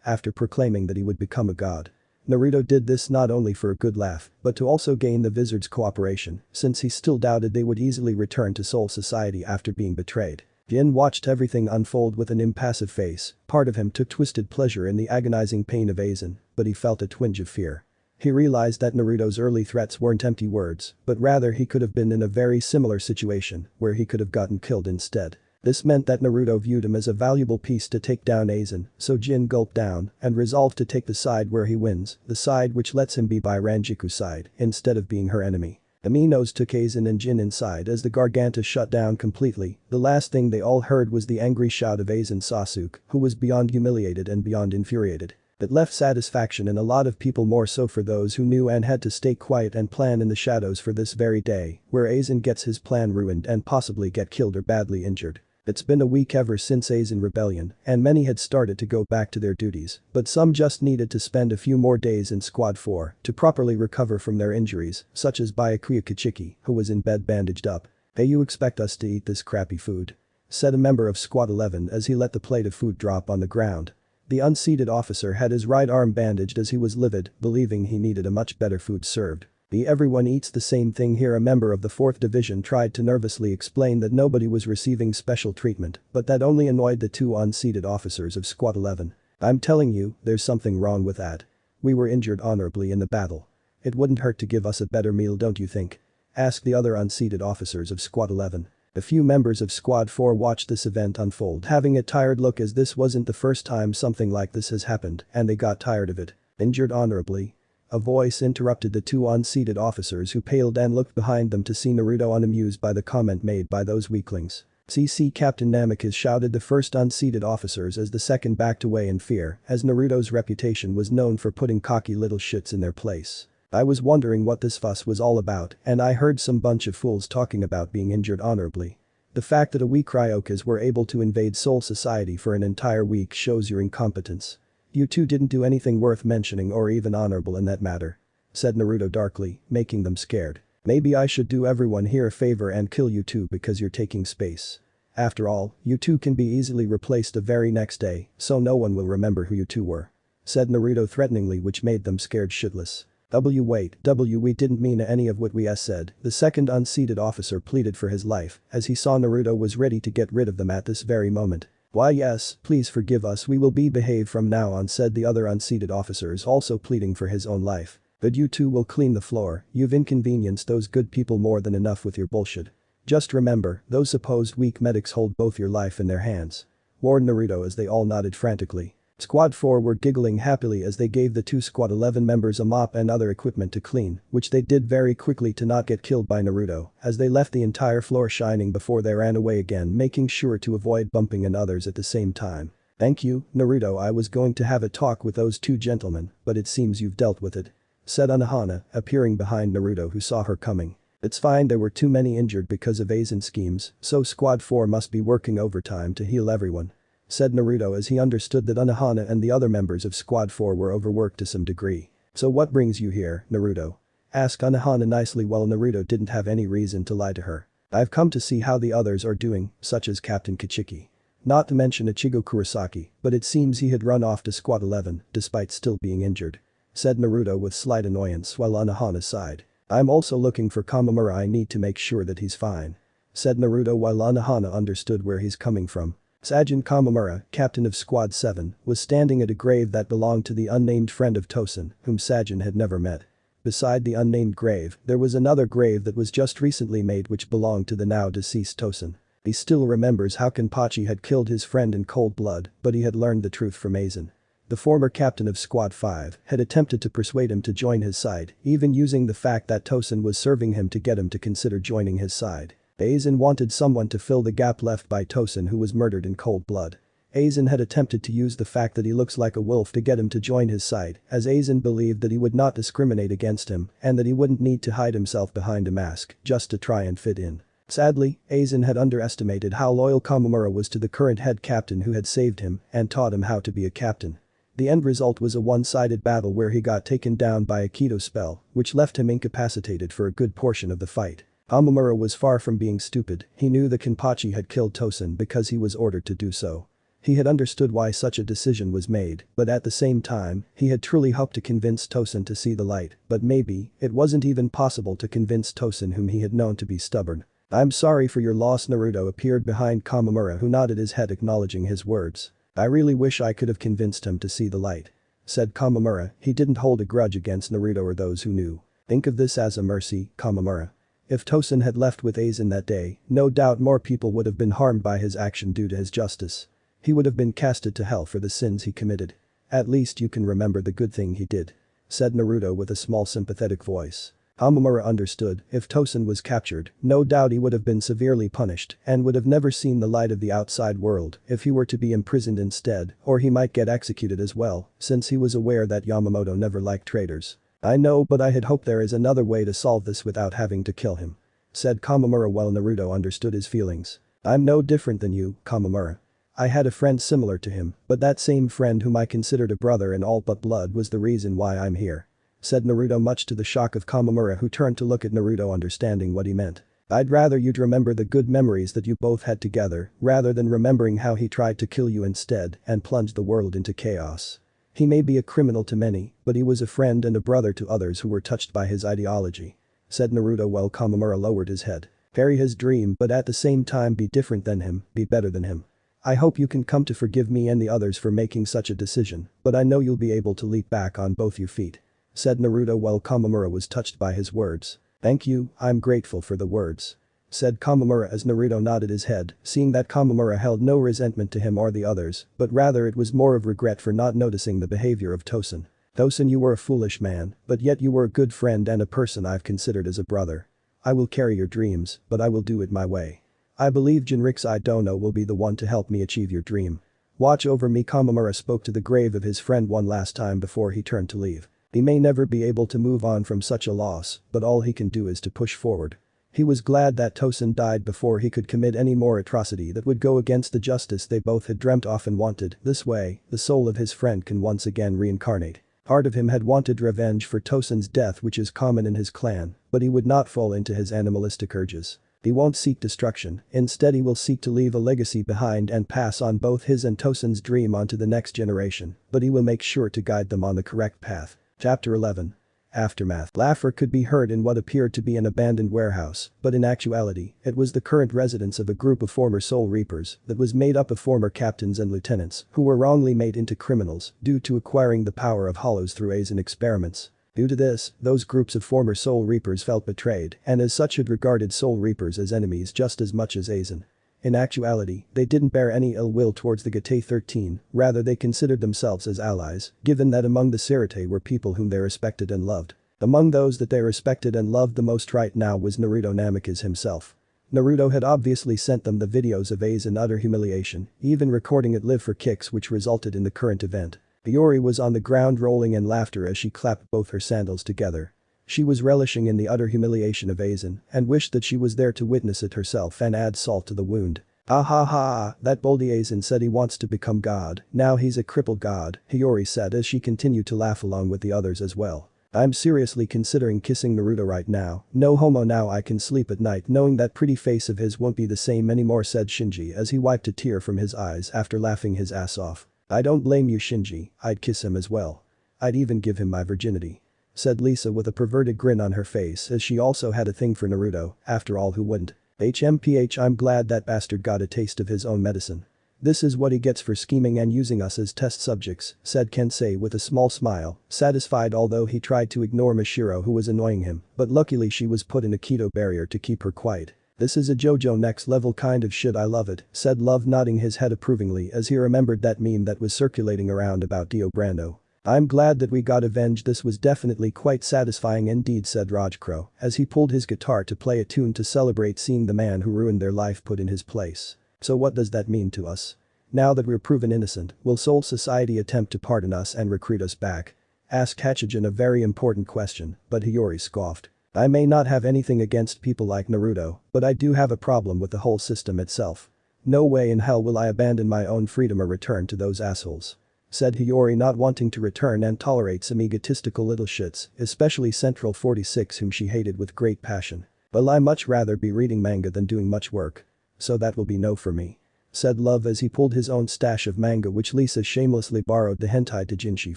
after proclaiming that he would become a god. Naruto did this not only for a good laugh, but to also gain the Vizards' cooperation, since he still doubted they would easily return to Soul Society after being betrayed. Jin watched everything unfold with an impassive face, part of him took twisted pleasure in the agonizing pain of Aizen, but he felt a twinge of fear. He realized that Naruto's early threats weren't empty words, but rather he could have been in a very similar situation where he could have gotten killed instead. This meant that Naruto viewed him as a valuable piece to take down Aizen, so Jin gulped down and resolved to take the side where he wins, the side which lets him be by Ranjiku's side instead of being her enemy. The Minos took Aizen and Jin inside as the Garganta shut down completely. The last thing they all heard was the angry shout of Aizen Sasuke, who was beyond humiliated and beyond infuriated. It left satisfaction in a lot of people, more so for those who knew and had to stay quiet and plan in the shadows for this very day, where Aizen gets his plan ruined and possibly get killed or badly injured. It's been a week ever since Aizen rebellion, and many had started to go back to their duties, but some just needed to spend a few more days in Squad 4 to properly recover from their injuries, such as Byakuya Kichiki, who was in bed bandaged up. "Hey, you expect us to eat this crappy food?" said a member of Squad 11 as he let the plate of food drop on the ground. The unseated officer had his right arm bandaged as he was livid, believing he needed a much better food served. Everyone eats the same thing here. A member of the 4th Division tried to nervously explain that nobody was receiving special treatment, but that only annoyed the two unseated officers of Squad 11. "I'm telling you, there's something wrong with that. We were injured honorably in the battle. It wouldn't hurt to give us a better meal, don't you think?" asked the other unseated officers of Squad 11. A few members of Squad 4 watched this event unfold, having a tired look as this wasn't the first time something like this has happened, and they got tired of it. "Injured honorably?" A voice interrupted the two unseated officers, who paled and looked behind them to see Naruto, unamused by the comment made by those weaklings. "CC Captain Namikaze," shouted the first unseated officers as the second backed away in fear, as Naruto's reputation was known for putting cocky little shits in their place. "I was wondering what this fuss was all about, and I heard some bunch of fools talking about being injured honorably. The fact that we Kryokas were able to invade Soul Society for an entire week shows your incompetence. You two didn't do anything worth mentioning or even honorable in that matter," said Naruto darkly, making them scared. "Maybe I should do everyone here a favor and kill you two because you're taking space. After all, you two can be easily replaced the very next day, so no one will remember who you two were," said Naruto threateningly, which made them scared shitless. Wait, we didn't mean any of what we said," the second unseated officer pleaded for his life as he saw Naruto was ready to get rid of them at this very moment. "Why yes, please forgive us, we will behave from now on," said the other unseated officers, also pleading for his own life. "But you two will clean the floor, you've inconvenienced those good people more than enough with your bullshit. Just remember, those supposed weak medics hold both your life in their hands," warned Naruto as they all nodded frantically. Squad 4 were giggling happily as they gave the two Squad 11 members a mop and other equipment to clean, which they did very quickly to not get killed by Naruto, as they left the entire floor shining before they ran away again, making sure to avoid bumping into others at the same time. "Thank you, Naruto, I was going to have a talk with those two gentlemen, but it seems you've dealt with it," said Unohana, appearing behind Naruto, who saw her coming. "It's fine, there were too many injured because of Aizen schemes, so Squad 4 must be working overtime to heal everyone," said Naruto as he understood that Unohana and the other members of Squad 4 were overworked to some degree. "So what brings you here, Naruto?" asked Unohana nicely, while Naruto didn't have any reason to lie to her. "I've come to see how the others are doing, such as Captain Kichiki. Not to mention Ichigo Kurosaki, but it seems he had run off to Squad 11 despite still being injured," said Naruto with slight annoyance, while Unohana sighed. "I'm also looking for Kamamura, I need to make sure that he's fine," said Naruto, while Unohana understood where he's coming from. Sajin Kamamura, captain of Squad 7, was standing at a grave that belonged to the unnamed friend of Tosen, whom Sajin had never met. Beside the unnamed grave, there was another grave that was just recently made which belonged to the now deceased Tosen. He still remembers how Kenpachi had killed his friend in cold blood, but he had learned the truth from Aizen. The former captain of Squad 5 had attempted to persuade him to join his side, even using the fact that Tosen was serving him to get him to consider joining his side. Aizen wanted someone to fill the gap left by Tosen, who was murdered in cold blood. Aizen had attempted to use the fact that he looks like a wolf to get him to join his side, as Aizen believed that he would not discriminate against him and that he wouldn't need to hide himself behind a mask just to try and fit in. Sadly, Aizen had underestimated how loyal Kamamura was to the current head captain who had saved him and taught him how to be a captain. The end result was a one-sided battle where he got taken down by a Kido spell, which left him incapacitated for a good portion of the fight. Amamura was far from being stupid, he knew the Kenpachi had killed Tosen because he was ordered to do so. He had understood why such a decision was made, but at the same time, he had truly hoped to convince Tosen to see the light, but maybe, it wasn't even possible to convince Tosen, whom he had known to be stubborn. "I'm sorry for your loss." Naruto appeared behind Kamamura, who nodded his head acknowledging his words. "I really wish I could have convinced him to see the light," said Kamamura. He didn't hold a grudge against Naruto or those who knew. "Think of this as a mercy, Kamamura. If Tosen had left with Aizen that day, no doubt more people would have been harmed by his action due to his justice. He would have been casted to hell for the sins he committed. At least you can remember the good thing he did," said Naruto with a small sympathetic voice. Amamura understood, if Tosen was captured, no doubt he would have been severely punished and would have never seen the light of the outside world if he were to be imprisoned instead, or he might get executed as well, since he was aware that Yamamoto never liked traitors. "I know, but I had hoped there is another way to solve this without having to kill him," said Kamamura while Naruto understood his feelings. "I'm no different than you, Kamamura. I had a friend similar to him, but that same friend whom I considered a brother in all but blood was the reason why I'm here," said Naruto, much to the shock of Kamamura, who turned to look at Naruto, understanding what he meant. "I'd rather you'd remember the good memories that you both had together rather than remembering how he tried to kill you instead and plunged the world into chaos. He may be a criminal to many, but he was a friend and a brother to others who were touched by his ideology," said Naruto while Kamamura lowered his head. "Carry his dream but at the same time be different than him, be better than him. I hope you can come to forgive me and the others for making such a decision, but I know you'll be able to leap back on both your feet," said Naruto while Kamamura was touched by his words. "Thank you, I'm grateful for the words," said Kamamura as Naruto nodded his head, seeing that Kamamura held no resentment to him or the others, but rather it was more of regret for not noticing the behavior of Tosen. "Tosen, you were a foolish man, but yet you were a good friend and a person I've considered as a brother. I will carry your dreams, but I will do it my way. I believe Jinrikisai Dono will be the one to help me achieve your dream. Watch over me." Kamamura spoke to the grave of his friend one last time before he turned to leave. He may never be able to move on from such a loss, but all he can do is to push forward. He was glad that Tosen died before he could commit any more atrocity that would go against the justice they both had dreamt of and wanted. This way, the soul of his friend can once again reincarnate. Part of him had wanted revenge for Tosen's death, which is common in his clan, but he would not fall into his animalistic urges. He won't seek destruction, instead he will seek to leave a legacy behind and pass on both his and Tosen's dream onto the next generation, but he will make sure to guide them on the correct path. Chapter 11. Aftermath. Laughter could be heard in what appeared to be an abandoned warehouse, but in actuality, it was the current residence of a group of former Soul Reapers that was made up of former captains and lieutenants who were wrongly made into criminals due to acquiring the power of hollows through Aizen experiments. Due to this, those groups of former Soul Reapers felt betrayed and as such had regarded Soul Reapers as enemies just as much as Aizen. In actuality, they didn't bear any ill will towards the Gate 13, rather they considered themselves as allies, given that among the Sirite were people whom they respected and loved. Among those that they respected and loved the most right now was Naruto Namikaze himself. Naruto had obviously sent them the videos of Aizen utter humiliation, even recording it live for kicks, which resulted in the current event. Hiyori was on the ground rolling in laughter as she clapped both her sandals together. She was relishing in the utter humiliation of Aizen and wished that she was there to witness it herself and add salt to the wound. "Ah ha ha, that boldy Aizen said he wants to become god, now he's a crippled god," Hiyori said as she continued to laugh along with the others as well. "I'm seriously considering kissing Naruto right now, no homo, now I can sleep at night knowing that pretty face of his won't be the same anymore," said Shinji as he wiped a tear from his eyes after laughing his ass off. "I don't blame you, Shinji, I'd kiss him as well. I'd even give him my virginity," said Lisa with a perverted grin on her face as she also had a thing for Naruto, after all who wouldn't. "HMPH, I'm glad that bastard got a taste of his own medicine. This is what he gets for scheming and using us as test subjects," said Kensei with a small smile, satisfied although he tried to ignore Mishiro who was annoying him, but luckily she was put in a keto barrier to keep her quiet. "This is a JoJo next level kind of shit, I love it," said Love, nodding his head approvingly as he remembered that meme that was circulating around about Dio Brando. "I'm glad that we got avenged, this was definitely quite satisfying indeed," said Rajkro as he pulled his guitar to play a tune to celebrate seeing the man who ruined their life put in his place. "So what does that mean to us? Now that we're proven innocent, will Soul Society attempt to pardon us and recruit us back?" asked Hachijin, a very important question, but Hiyori scoffed. "I may not have anything against people like Naruto, but I do have a problem with the whole system itself. No way in hell will I abandon my own freedom or return to those assholes," said Hiyori, not wanting to return and tolerate some egotistical little shits, especially Central 46 whom she hated with great passion. Well, I much rather be reading manga than doing much work. So that will be no for me. Said Love as he pulled his own stash of manga which Lisa shamelessly borrowed the hentai Tajinshi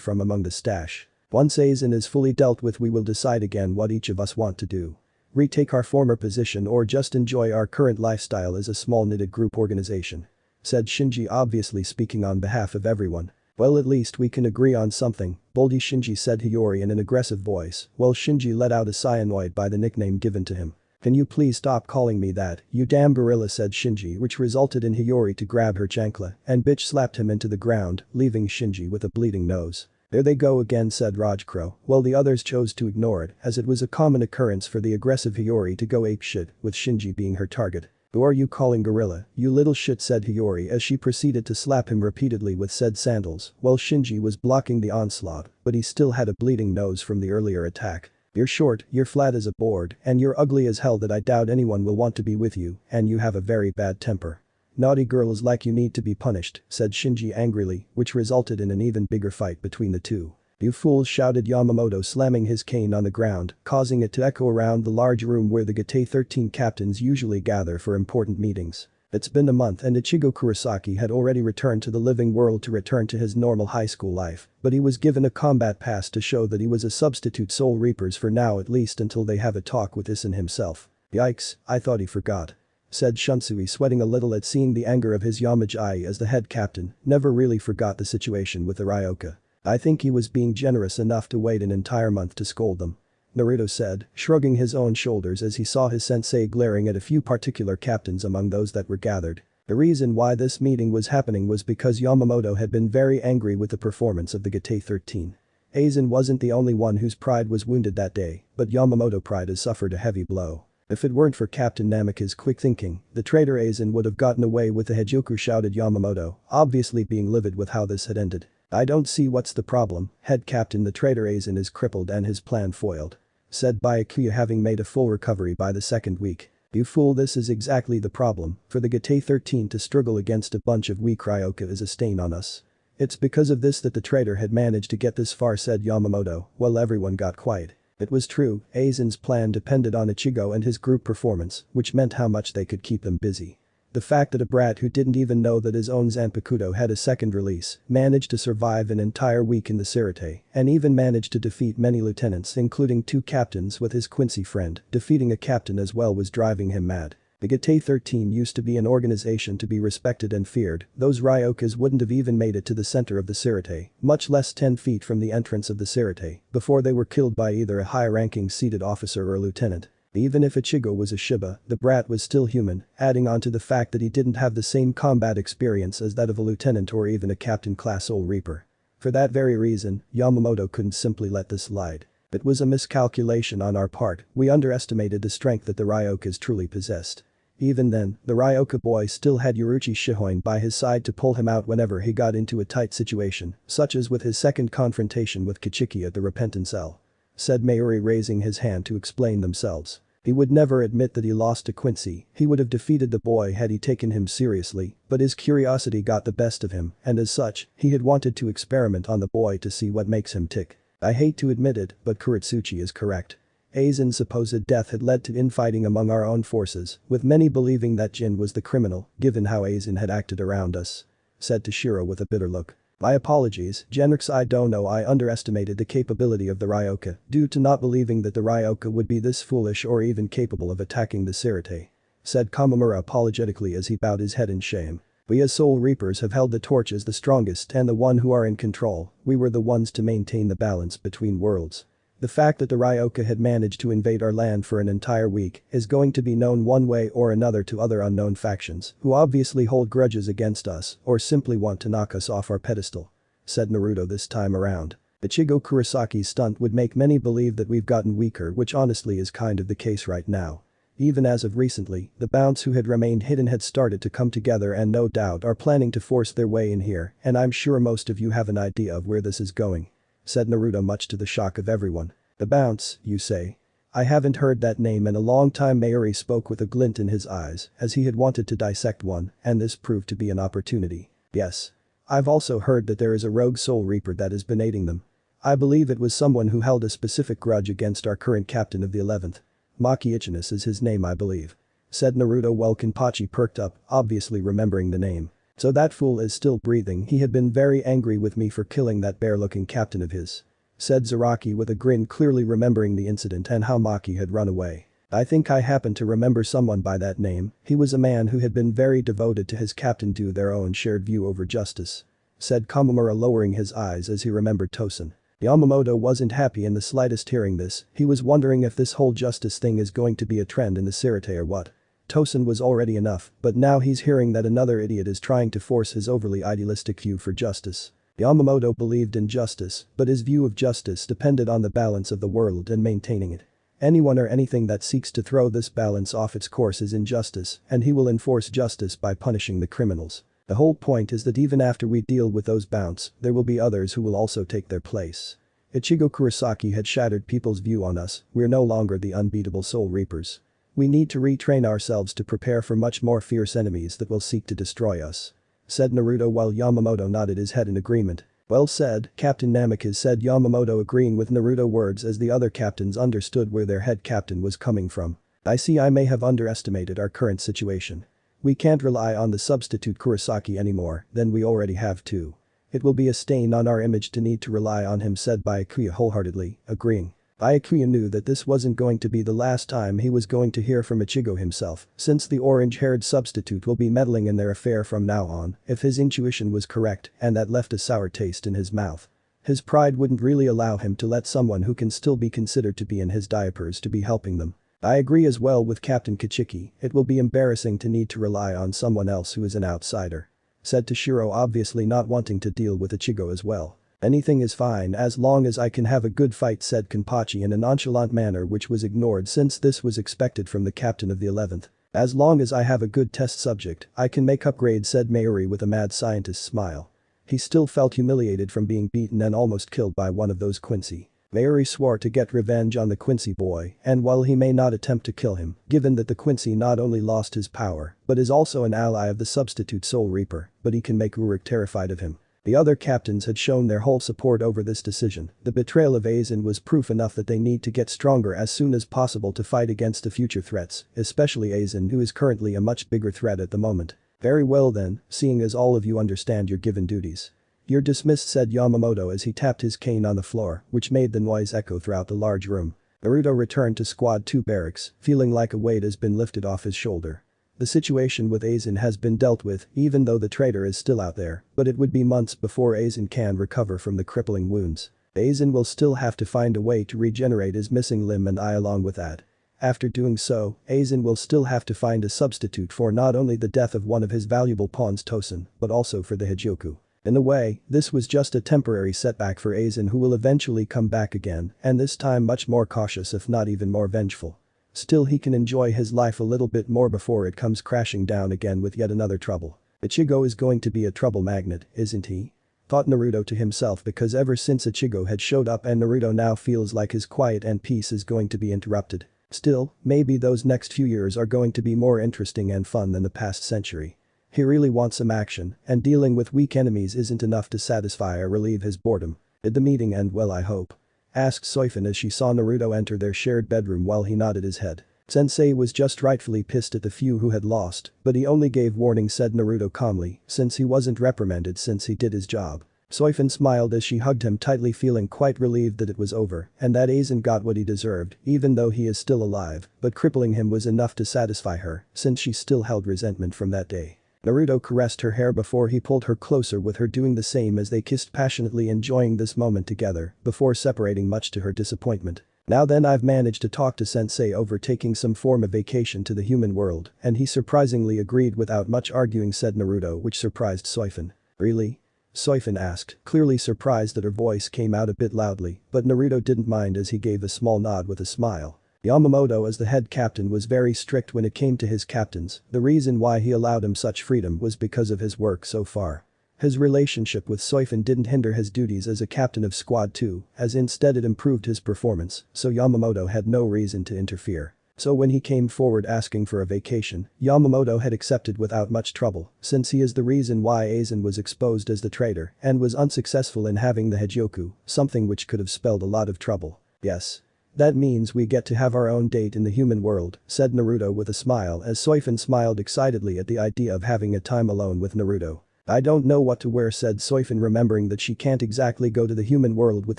from among the stash. Once Aizen is fully dealt with we will decide again what each of us want to do. Retake our former position or just enjoy our current lifestyle as a small knitted group organization. Said Shinji obviously speaking on behalf of everyone. Well, at least we can agree on something, Boldy Shinji said Hiyori in an aggressive voice, while Shinji let out a sigh annoyed by the nickname given to him. Can you please stop calling me that, you damn gorilla, said Shinji, which resulted in Hiyori to grab her chancla and bitch slapped him into the ground, leaving Shinji with a bleeding nose. There they go again, said Rajkro, while the others chose to ignore it as it was a common occurrence for the aggressive Hiyori to go apeshit, with Shinji being her target. Who are you calling gorilla, you little shit, said Hiyori as she proceeded to slap him repeatedly with said sandals while Shinji was blocking the onslaught, but he still had a bleeding nose from the earlier attack. You're short, you're flat as a board, and you're ugly as hell that I doubt anyone will want to be with you, and you have a very bad temper. Naughty girls like you need to be punished, said Shinji angrily, which resulted in an even bigger fight between the two. You fools, shouted Yamamoto slamming his cane on the ground, causing it to echo around the large room where the Gate 13 captains usually gather for important meetings. It's been a month and Ichigo Kurosaki had already returned to the living world to return to his normal high school life, but he was given a combat pass to show that he was a substitute Soul Reapers for now, at least until they have a talk with Isin himself. Yikes, I thought he forgot. Said Shunsui, sweating a little at seeing the anger of his Yamagi as the head captain never really forgot the situation with the Ryoka. I think he was being generous enough to wait an entire month to scold them. Naruto said, shrugging his own shoulders as he saw his sensei glaring at a few particular captains among those that were gathered. The reason why this meeting was happening was because Yamamoto had been very angry with the performance of the Gate 13. Aizen wasn't the only one whose pride was wounded that day, but Yamamoto pride has suffered a heavy blow. If it weren't for Captain Namikaze's quick thinking, the traitor Aizen would have gotten away with the Heijuku, shouted Yamamoto, obviously being livid with how this had ended. I don't see what's the problem, head captain, the traitor Aizen is crippled and his plan foiled. Said Byakuya having made a full recovery by the second week. You fool, this is exactly the problem, for the Gate 13 to struggle against a bunch of weak Ryoka is a stain on us. It's because of this that the traitor had managed to get this far, said Yamamoto, while everyone got quiet. It was true, Aizen's plan depended on Ichigo and his group performance, which meant how much they could keep them busy. The fact that a brat who didn't even know that his own Zanpakuto had a second release managed to survive an entire week in the Sirte and even managed to defeat many lieutenants including 2 captains with his Quincy friend, defeating a captain as well, was driving him mad. The Gate 13 used to be an organization to be respected and feared, those Ryokas wouldn't have even made it to the center of the Sirte, much less 10 feet from the entrance of the Sirte, before they were killed by either a high-ranking seated officer or lieutenant. Even if Ichigo was a Shiba, the brat was still human, adding on to the fact that he didn't have the same combat experience as that of a lieutenant or even a captain-class Soul Reaper. For that very reason, Yamamoto couldn't simply let this slide. It was a miscalculation on our part, we underestimated the strength that the Ryokas truly possessed. Even then, the Ryoka boy still had Yoruichi Shihoin by his side to pull him out whenever he got into a tight situation, such as with his second confrontation with Kichiki at the Repentant Cell. Said Mayuri, raising his hand to explain themselves. He would never admit that he lost to Quincy, he would have defeated the boy had he taken him seriously, but his curiosity got the best of him, and as such, he had wanted to experiment on the boy to see what makes him tick. I hate to admit it, but Kuretsuchi is correct. Aizen's supposed death had led to infighting among our own forces, with many believing that Jin was the criminal, given how Aizen had acted around us. Said Toshiro with a bitter look. My apologies, Genrix, I don't know, I underestimated the capability of the Ryoka due to not believing that the Ryoka would be this foolish or even capable of attacking the Sirte. Said Kamamura apologetically as he bowed his head in shame. We as Soul Reapers have held the torch as the strongest and the one who are in control, we were the ones to maintain the balance between worlds. The fact that the Ryoka had managed to invade our land for an entire week is going to be known one way or another to other unknown factions who obviously hold grudges against us or simply want to knock us off our pedestal. Said Naruto this time around. Ichigo Kurosaki's stunt would make many believe that we've gotten weaker, which honestly is kind of the case right now. Even as of recently, the Bounce who had remained hidden had started to come together and no doubt are planning to force their way in here, and I'm sure most of you have an idea of where this is going. Said Naruto, much to the shock of everyone. The Bounce, you say? I haven't heard that name in a long time. Mayuri spoke with a glint in his eyes as he had wanted to dissect one, and this proved to be an opportunity. Yes. I've also heard that there is a rogue Soul Reaper that has been aiding them. I believe it was someone who held a specific grudge against our current captain of the 11th. Maki Ichinas is his name I believe. Said Naruto while Kenpachi perked up, obviously remembering the name. So that fool is still breathing. He had been very angry with me for killing that bear-looking captain of his. Said Zaraki with a grin, clearly remembering the incident and how Maki had run away. I think I happen to remember someone by that name. He was a man who had been very devoted to his captain due their own shared view over justice. Said Kamamura, lowering his eyes as he remembered Tosen. Yamamoto wasn't happy in the slightest hearing this. He was wondering if this whole justice thing is going to be a trend in the Sirite or what. Tosen was already enough, but now he's hearing that another idiot is trying to force his overly idealistic view for justice. Yamamoto believed in justice, but his view of justice depended on the balance of the world and maintaining it. Anyone or anything that seeks to throw this balance off its course is injustice, and he will enforce justice by punishing the criminals. The whole point is that even after we deal with those bounce, there will be others who will also take their place. Ichigo Kurosaki had shattered people's view on us. We're no longer the unbeatable Soul Reapers. We need to retrain ourselves to prepare for much more fierce enemies that will seek to destroy us. Said Naruto while Yamamoto nodded his head in agreement. Well said, Captain Namikaze, said Yamamoto, agreeing with Naruto words as the other captains understood where their head captain was coming from. I see I may have underestimated our current situation. We can't rely on the substitute Kurosaki anymore, then we already have two. It will be a stain on our image to need to rely on him, said Byakuya wholeheartedly, agreeing. Byakuya knew that this wasn't going to be the last time he was going to hear from Ichigo himself, since the orange-haired substitute will be meddling in their affair from now on, if his intuition was correct, and that left a sour taste in his mouth. His pride wouldn't really allow him to let someone who can still be considered to be in his diapers to be helping them. I agree as well with Captain Kichiki, it will be embarrassing to need to rely on someone else who is an outsider. Said Toshiro, obviously not wanting to deal with Ichigo as well. Anything is fine as long as I can have a good fight, said Kenpachi in a nonchalant manner which was ignored since this was expected from the captain of the 11th. As long as I have a good test subject, I can make upgrades, said Mayuri with a mad scientist smile. He still felt humiliated from being beaten and almost killed by one of those Quincy. Mayuri swore to get revenge on the Quincy boy, and while he may not attempt to kill him, given that the Quincy not only lost his power, but is also an ally of the substitute Soul Reaper, but he can make Uruk terrified of him. The other captains had shown their whole support over this decision. The betrayal of Aizen was proof enough that they need to get stronger as soon as possible to fight against the future threats, especially Aizen, who is currently a much bigger threat at the moment. Very well then, seeing as all of you understand your given duties. You're dismissed, said Yamamoto as he tapped his cane on the floor, which made the noise echo throughout the large room. Naruto returned to Squad 2 barracks, feeling like a weight has been lifted off his shoulder. The situation with Aizen has been dealt with, even though the traitor is still out there, but it would be months before Aizen can recover from the crippling wounds. Aizen will still have to find a way to regenerate his missing limb and eye along with that. After doing so, Aizen will still have to find a substitute for not only the death of one of his valuable pawns Tosen, but also for the Hijyoku. In a way, this was just a temporary setback for Aizen, who will eventually come back again, and this time much more cautious if not even more vengeful. Still, he can enjoy his life a little bit more before it comes crashing down again with yet another trouble. Ichigo is going to be a trouble magnet, isn't he? Thought Naruto to himself, because ever since Ichigo had showed up and Naruto now feels like his quiet and peace is going to be interrupted. Still, maybe those next few years are going to be more interesting and fun than the past century. He really wants some action, and dealing with weak enemies isn't enough to satisfy or relieve his boredom. Did the meeting end well, I hope? Asked Soifin as she saw Naruto enter their shared bedroom while he nodded his head. Sensei was just rightfully pissed at the few who had lost, but he only gave warning, said Naruto calmly, since he wasn't reprimanded since he did his job. Soifin smiled as she hugged him tightly, feeling quite relieved that it was over and that Aizen got what he deserved, even though he is still alive, but crippling him was enough to satisfy her since she still held resentment from that day. Naruto caressed her hair before he pulled her closer, with her doing the same as they kissed, passionately enjoying this moment together before separating, much to her disappointment. Now then, I've managed to talk to Sensei over taking some form of vacation to the human world, and he surprisingly agreed without much arguing, said Naruto, which surprised Soifin. Really? Soifin asked, clearly surprised that her voice came out a bit loudly, but Naruto didn't mind as he gave a small nod with a smile. Yamamoto, as the head captain, was very strict when it came to his captains. The reason why he allowed him such freedom was because of his work so far. His relationship with Soifin didn't hinder his duties as a captain of Squad 2, as instead it improved his performance, so Yamamoto had no reason to interfere. So when he came forward asking for a vacation, Yamamoto had accepted without much trouble, since he is the reason why Aizen was exposed as the traitor and was unsuccessful in having the Hijyoku, something which could have spelled a lot of trouble. Yes. That means we get to have our own date in the human world, said Naruto with a smile as Soifin smiled excitedly at the idea of having a time alone with Naruto. I don't know what to wear, said Soifin, remembering that she can't exactly go to the human world with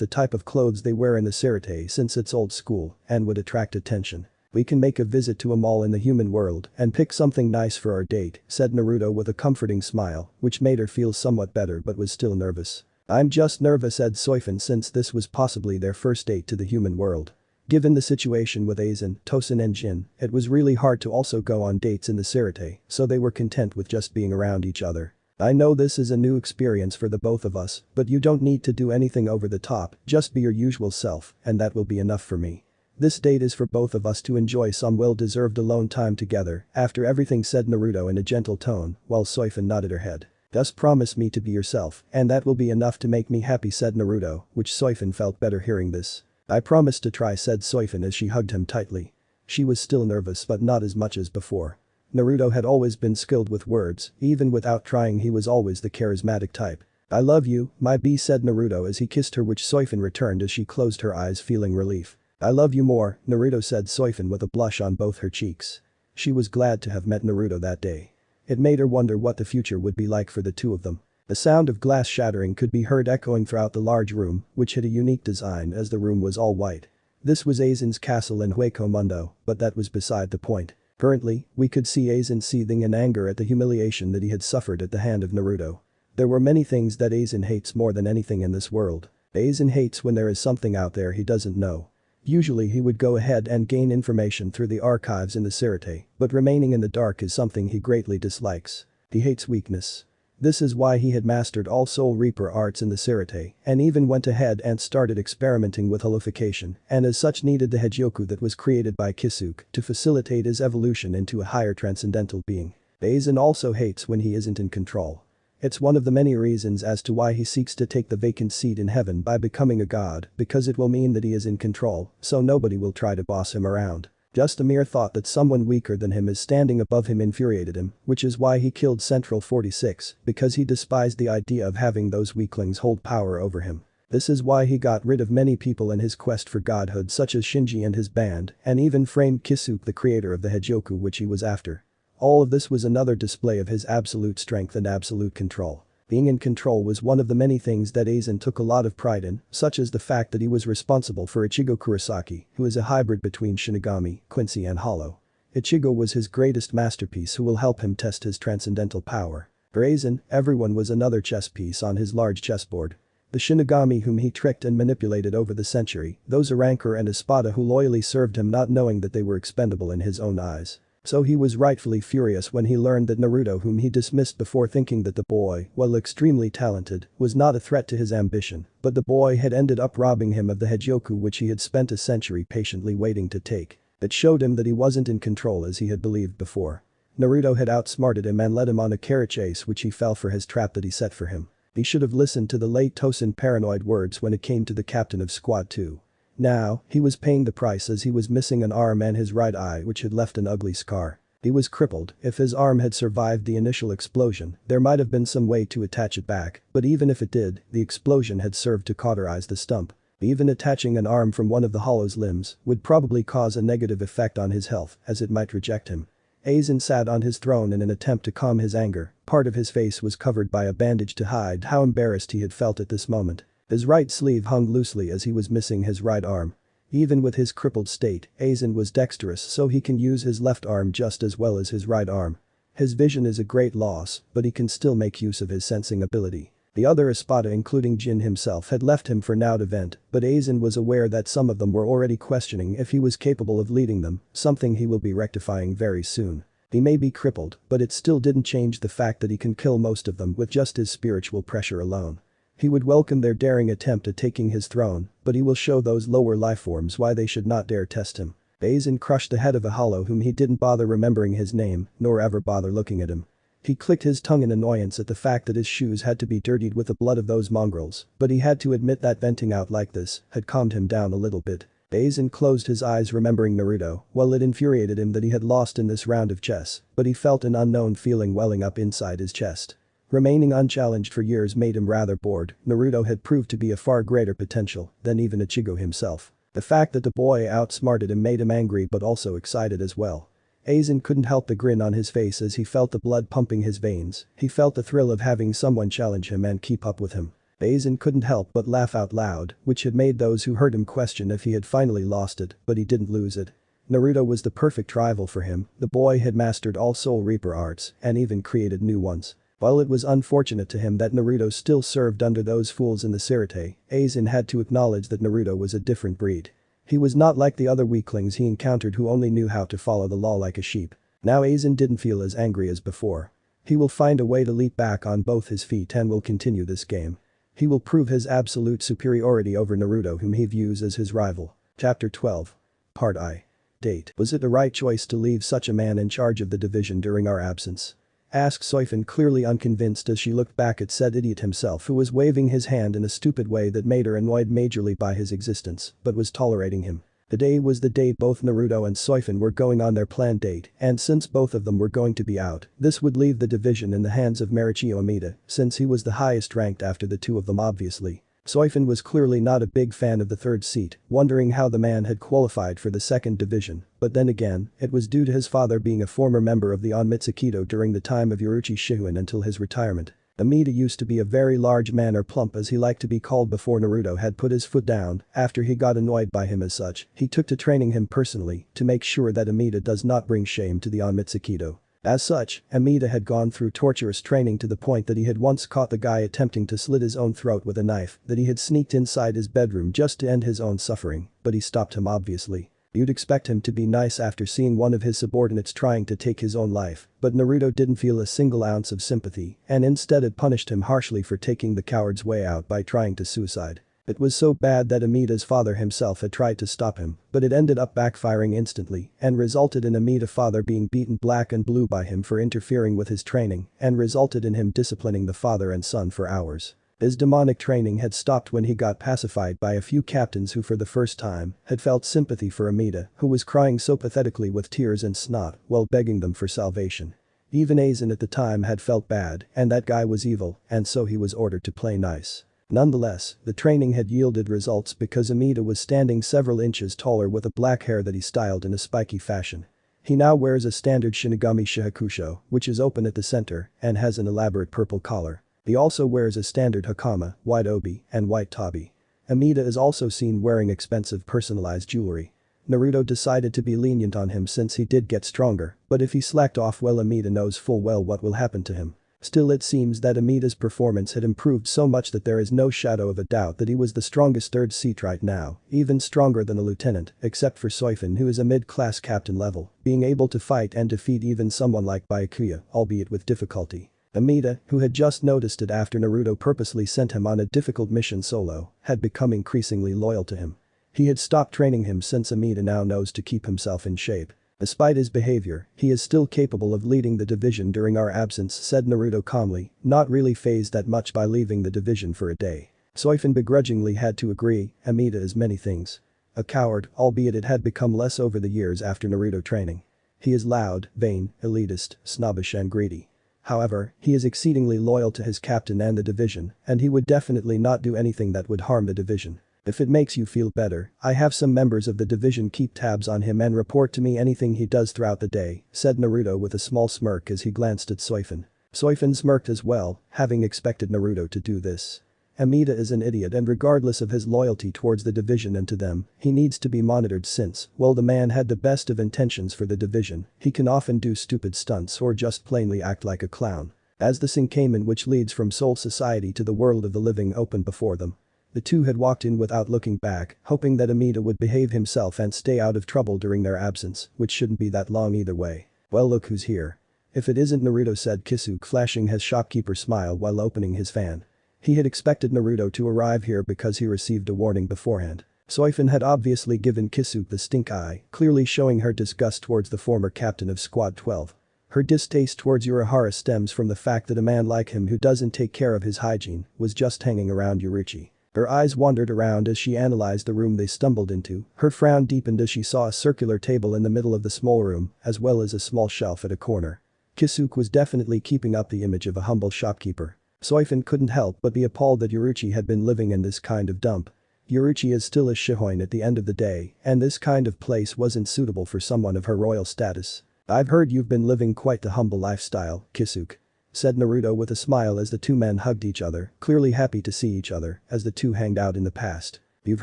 the type of clothes they wear in the Sirte since it's old school and would attract attention. We can make a visit to a mall in the human world and pick something nice for our date, said Naruto with a comforting smile, which made her feel somewhat better but was still nervous. I'm just nervous, said Soifin, since this was possibly their first date to the human world. Given the situation with Aizen, Tosin and Jin, it was really hard to also go on dates in the Sirte, so they were content with just being around each other. I know this is a new experience for the both of us, but you don't need to do anything over the top, just be your usual self, and that will be enough for me. This date is for both of us to enjoy some well-deserved alone time together, after everything, said Naruto in a gentle tone, while Soifin nodded her head. Just promise me to be yourself, and that will be enough to make me happy, said Naruto, which Soifin felt better hearing this. I promise to try, said Soifin as she hugged him tightly. She was still nervous but not as much as before. Naruto had always been skilled with words, even without trying he was always the charismatic type. I love you, my bee, said Naruto as he kissed her, which Soifin returned as she closed her eyes feeling relief. I love you more, Naruto, said Soifin with a blush on both her cheeks. She was glad to have met Naruto that day. It made her wonder what the future would be like for the two of them. The sound of glass shattering could be heard echoing throughout the large room, which had a unique design as the room was all white. This was Aizen's castle in Hueco Mundo, but that was beside the point. Currently, we could see Aizen seething in anger at the humiliation that he had suffered at the hand of Naruto. There were many things that Aizen hates more than anything in this world. Aizen hates when there is something out there he doesn't know. Usually he would go ahead and gain information through the archives in the Sirte, but remaining in the dark is something he greatly dislikes. He hates weakness. This is why he had mastered all Soul Reaper arts in the Sirte and even went ahead and started experimenting with holification and as such needed the Hejyoku that was created by Kisuke to facilitate his evolution into a higher transcendental being. Aizen also hates when he isn't in control. It's one of the many reasons as to why he seeks to take the vacant seat in heaven by becoming a god, because it will mean that he is in control, so nobody will try to boss him around. Just a mere thought that someone weaker than him is standing above him infuriated him, which is why he killed Central 46, because he despised the idea of having those weaklings hold power over him. This is why he got rid of many people in his quest for godhood, such as Shinji and his band, and even framed Kisuke, the creator of the Hejyoku, which he was after. All of this was another display of his absolute strength and absolute control. Being in control was one of the many things that Aizen took a lot of pride in, such as the fact that he was responsible for Ichigo Kurosaki, who is a hybrid between Shinigami, Quincy and Hollow. Ichigo was his greatest masterpiece who will help him test his transcendental power. For Aizen, everyone was another chess piece on his large chessboard. The Shinigami whom he tricked and manipulated over the century, those Arankor and Espada who loyally served him not knowing that they were expendable in his own eyes. So he was rightfully furious when he learned that Naruto, whom he dismissed before thinking that the boy, while extremely talented, was not a threat to his ambition, but the boy had ended up robbing him of the Hejyoku which he had spent a century patiently waiting to take. It showed him that he wasn't in control as he had believed before. Naruto had outsmarted him and led him on a carrot chase which he fell for his trap that he set for him. He should have listened to the late Tosin paranoid words when it came to the captain of Squad 2. Now, he was paying the price as he was missing an arm and his right eye which had left an ugly scar. He was crippled. If his arm had survived the initial explosion, there might have been some way to attach it back, but even if it did, the explosion had served to cauterize the stump. Even attaching an arm from one of the Hollow's limbs would probably cause a negative effect on his health as it might reject him. Aizen sat on his throne in an attempt to calm his anger. Part of his face was covered by a bandage to hide how embarrassed he had felt at this moment. His right sleeve hung loosely as he was missing his right arm. Even with his crippled state, Aizen was dexterous so he can use his left arm just as well as his right arm. His vision is a great loss, but he can still make use of his sensing ability. The other Espada including Jin himself had left him for now to vent, but Aizen was aware that some of them were already questioning if he was capable of leading them, something he will be rectifying very soon. He may be crippled, but it still didn't change the fact that he can kill most of them with just his spiritual pressure alone. He would welcome their daring attempt at taking his throne, but he will show those lower lifeforms why they should not dare test him. Aizen crushed the head of a Hollow whom he didn't bother remembering his name, nor ever bother looking at him. He clicked his tongue in annoyance at the fact that his shoes had to be dirtied with the blood of those mongrels, but he had to admit that venting out like this had calmed him down a little bit. Aizen closed his eyes remembering Naruto, while it infuriated him that he had lost in this round of chess, but he felt an unknown feeling welling up inside his chest. Remaining unchallenged for years made him rather bored. Naruto had proved to be a far greater potential than even Ichigo himself. The fact that the boy outsmarted him made him angry but also excited as well. Aizen couldn't help the grin on his face as he felt the blood pumping his veins. He felt the thrill of having someone challenge him and keep up with him. Aizen couldn't help but laugh out loud, which had made those who heard him question if he had finally lost it, but he didn't lose it. Naruto was the perfect rival for him. The boy had mastered all Soul Reaper arts and even created new ones. While it was unfortunate to him that Naruto still served under those fools in the Sirte, Aizen had to acknowledge that Naruto was a different breed. He was not like the other weaklings he encountered who only knew how to follow the law like a sheep. Now Aizen didn't feel as angry as before. He will find a way to leap back on both his feet and will continue this game. He will prove his absolute superiority over Naruto, whom he views as his rival. Chapter 12. Part I. Date. Was it the right choice to leave such a man in charge of the division during our absence? Asked Soifin, clearly unconvinced as she looked back at said idiot himself who was waving his hand in a stupid way that made her annoyed majorly by his existence, but was tolerating him. The day was the day both Naruto and Soifin were going on their planned date, and since both of them were going to be out, this would leave the division in the hands of Marichio Amida, since he was the highest ranked after the two of them obviously. Soifin was clearly not a big fan of the third seat, wondering how the man had qualified for the second division, but then again, it was due to his father being a former member of the Onmitsukido during the time of Yoruichi Shihoin until his retirement. Amida used to be a very large man, or plump as he liked to be called, before Naruto had put his foot down. After he got annoyed by him as such, he took to training him personally to make sure that Amida does not bring shame to the Onmitsukido. As such, Amida had gone through torturous training to the point that he had once caught the guy attempting to slit his own throat with a knife that he had sneaked inside his bedroom just to end his own suffering, but he stopped him obviously. You'd expect him to be nice after seeing one of his subordinates trying to take his own life, but Naruto didn't feel a single ounce of sympathy and instead had punished him harshly for taking the coward's way out by trying to suicide. It was so bad that Amida's father himself had tried to stop him, but it ended up backfiring instantly and resulted in Amida's father being beaten black and blue by him for interfering with his training and resulted in him disciplining the father and son for hours. His demonic training had stopped when he got pacified by a few captains who for the first time had felt sympathy for Amida, who was crying so pathetically with tears and snot while begging them for salvation. Even Aizen at the time had felt bad and that guy was evil, and so he was ordered to play nice. Nonetheless, the training had yielded results because Amida was standing several inches taller with a black hair that he styled in a spiky fashion. He now wears a standard Shinigami Shihakusho, which is open at the center and has an elaborate purple collar. He also wears a standard hakama, white obi, and white tabi. Amida is also seen wearing expensive personalized jewelry. Naruto decided to be lenient on him since he did get stronger, but if he slacked off, well, Amida knows full well what will happen to him. Still, it seems that Amida's performance had improved so much that there is no shadow of a doubt that he was the strongest third seat right now, even stronger than a lieutenant, except for Soifin, who is a mid-class captain level, being able to fight and defeat even someone like Byakuya, albeit with difficulty. Amida, who had just noticed it after Naruto purposely sent him on a difficult mission solo, had become increasingly loyal to him. He had stopped training him since Amida now knows to keep himself in shape. Despite his behavior, he is still capable of leading the division during our absence, said Naruto calmly, not really fazed that much by leaving the division for a day. Soifin begrudgingly had to agree, Amida is many things. A coward, albeit it had become less over the years after Naruto training. He is loud, vain, elitist, snobbish and greedy. However, he is exceedingly loyal to his captain and the division, and he would definitely not do anything that would harm the division. If it makes you feel better, I have some members of the division keep tabs on him and report to me anything he does throughout the day, said Naruto with a small smirk as he glanced at Soifin. Soifin smirked as well, having expected Naruto to do this. Amida is an idiot, and regardless of his loyalty towards the division and to them, he needs to be monitored since, while the man had the best of intentions for the division, he can often do stupid stunts or just plainly act like a clown. As the Sinkamen which leads from Soul Society to the world of the living opened before them, the two had walked in without looking back, hoping that Amida would behave himself and stay out of trouble during their absence, which shouldn't be that long either way. Well, look who's here. If it isn't Naruto, said Kisuke, flashing his shopkeeper smile while opening his fan. He had expected Naruto to arrive here because he received a warning beforehand. Soifin had obviously given Kisuke the stink eye, clearly showing her disgust towards the former captain of Squad 12. Her distaste towards Urahara stems from the fact that a man like him who doesn't take care of his hygiene was just hanging around Yoruichi. Her eyes wandered around as she analyzed the room they stumbled into. Her frown deepened as she saw a circular table in the middle of the small room, as well as a small shelf at a corner. Kisuke was definitely keeping up the image of a humble shopkeeper. Soifin couldn't help but be appalled that Yoruichi had been living in this kind of dump. Yuruchi is still a shihoin at the end of the day, and this kind of place wasn't suitable for someone of her royal status. I've heard you've been living quite the humble lifestyle, Kisuke, said Naruto with a smile as the two men hugged each other, clearly happy to see each other as the two hanged out in the past. You've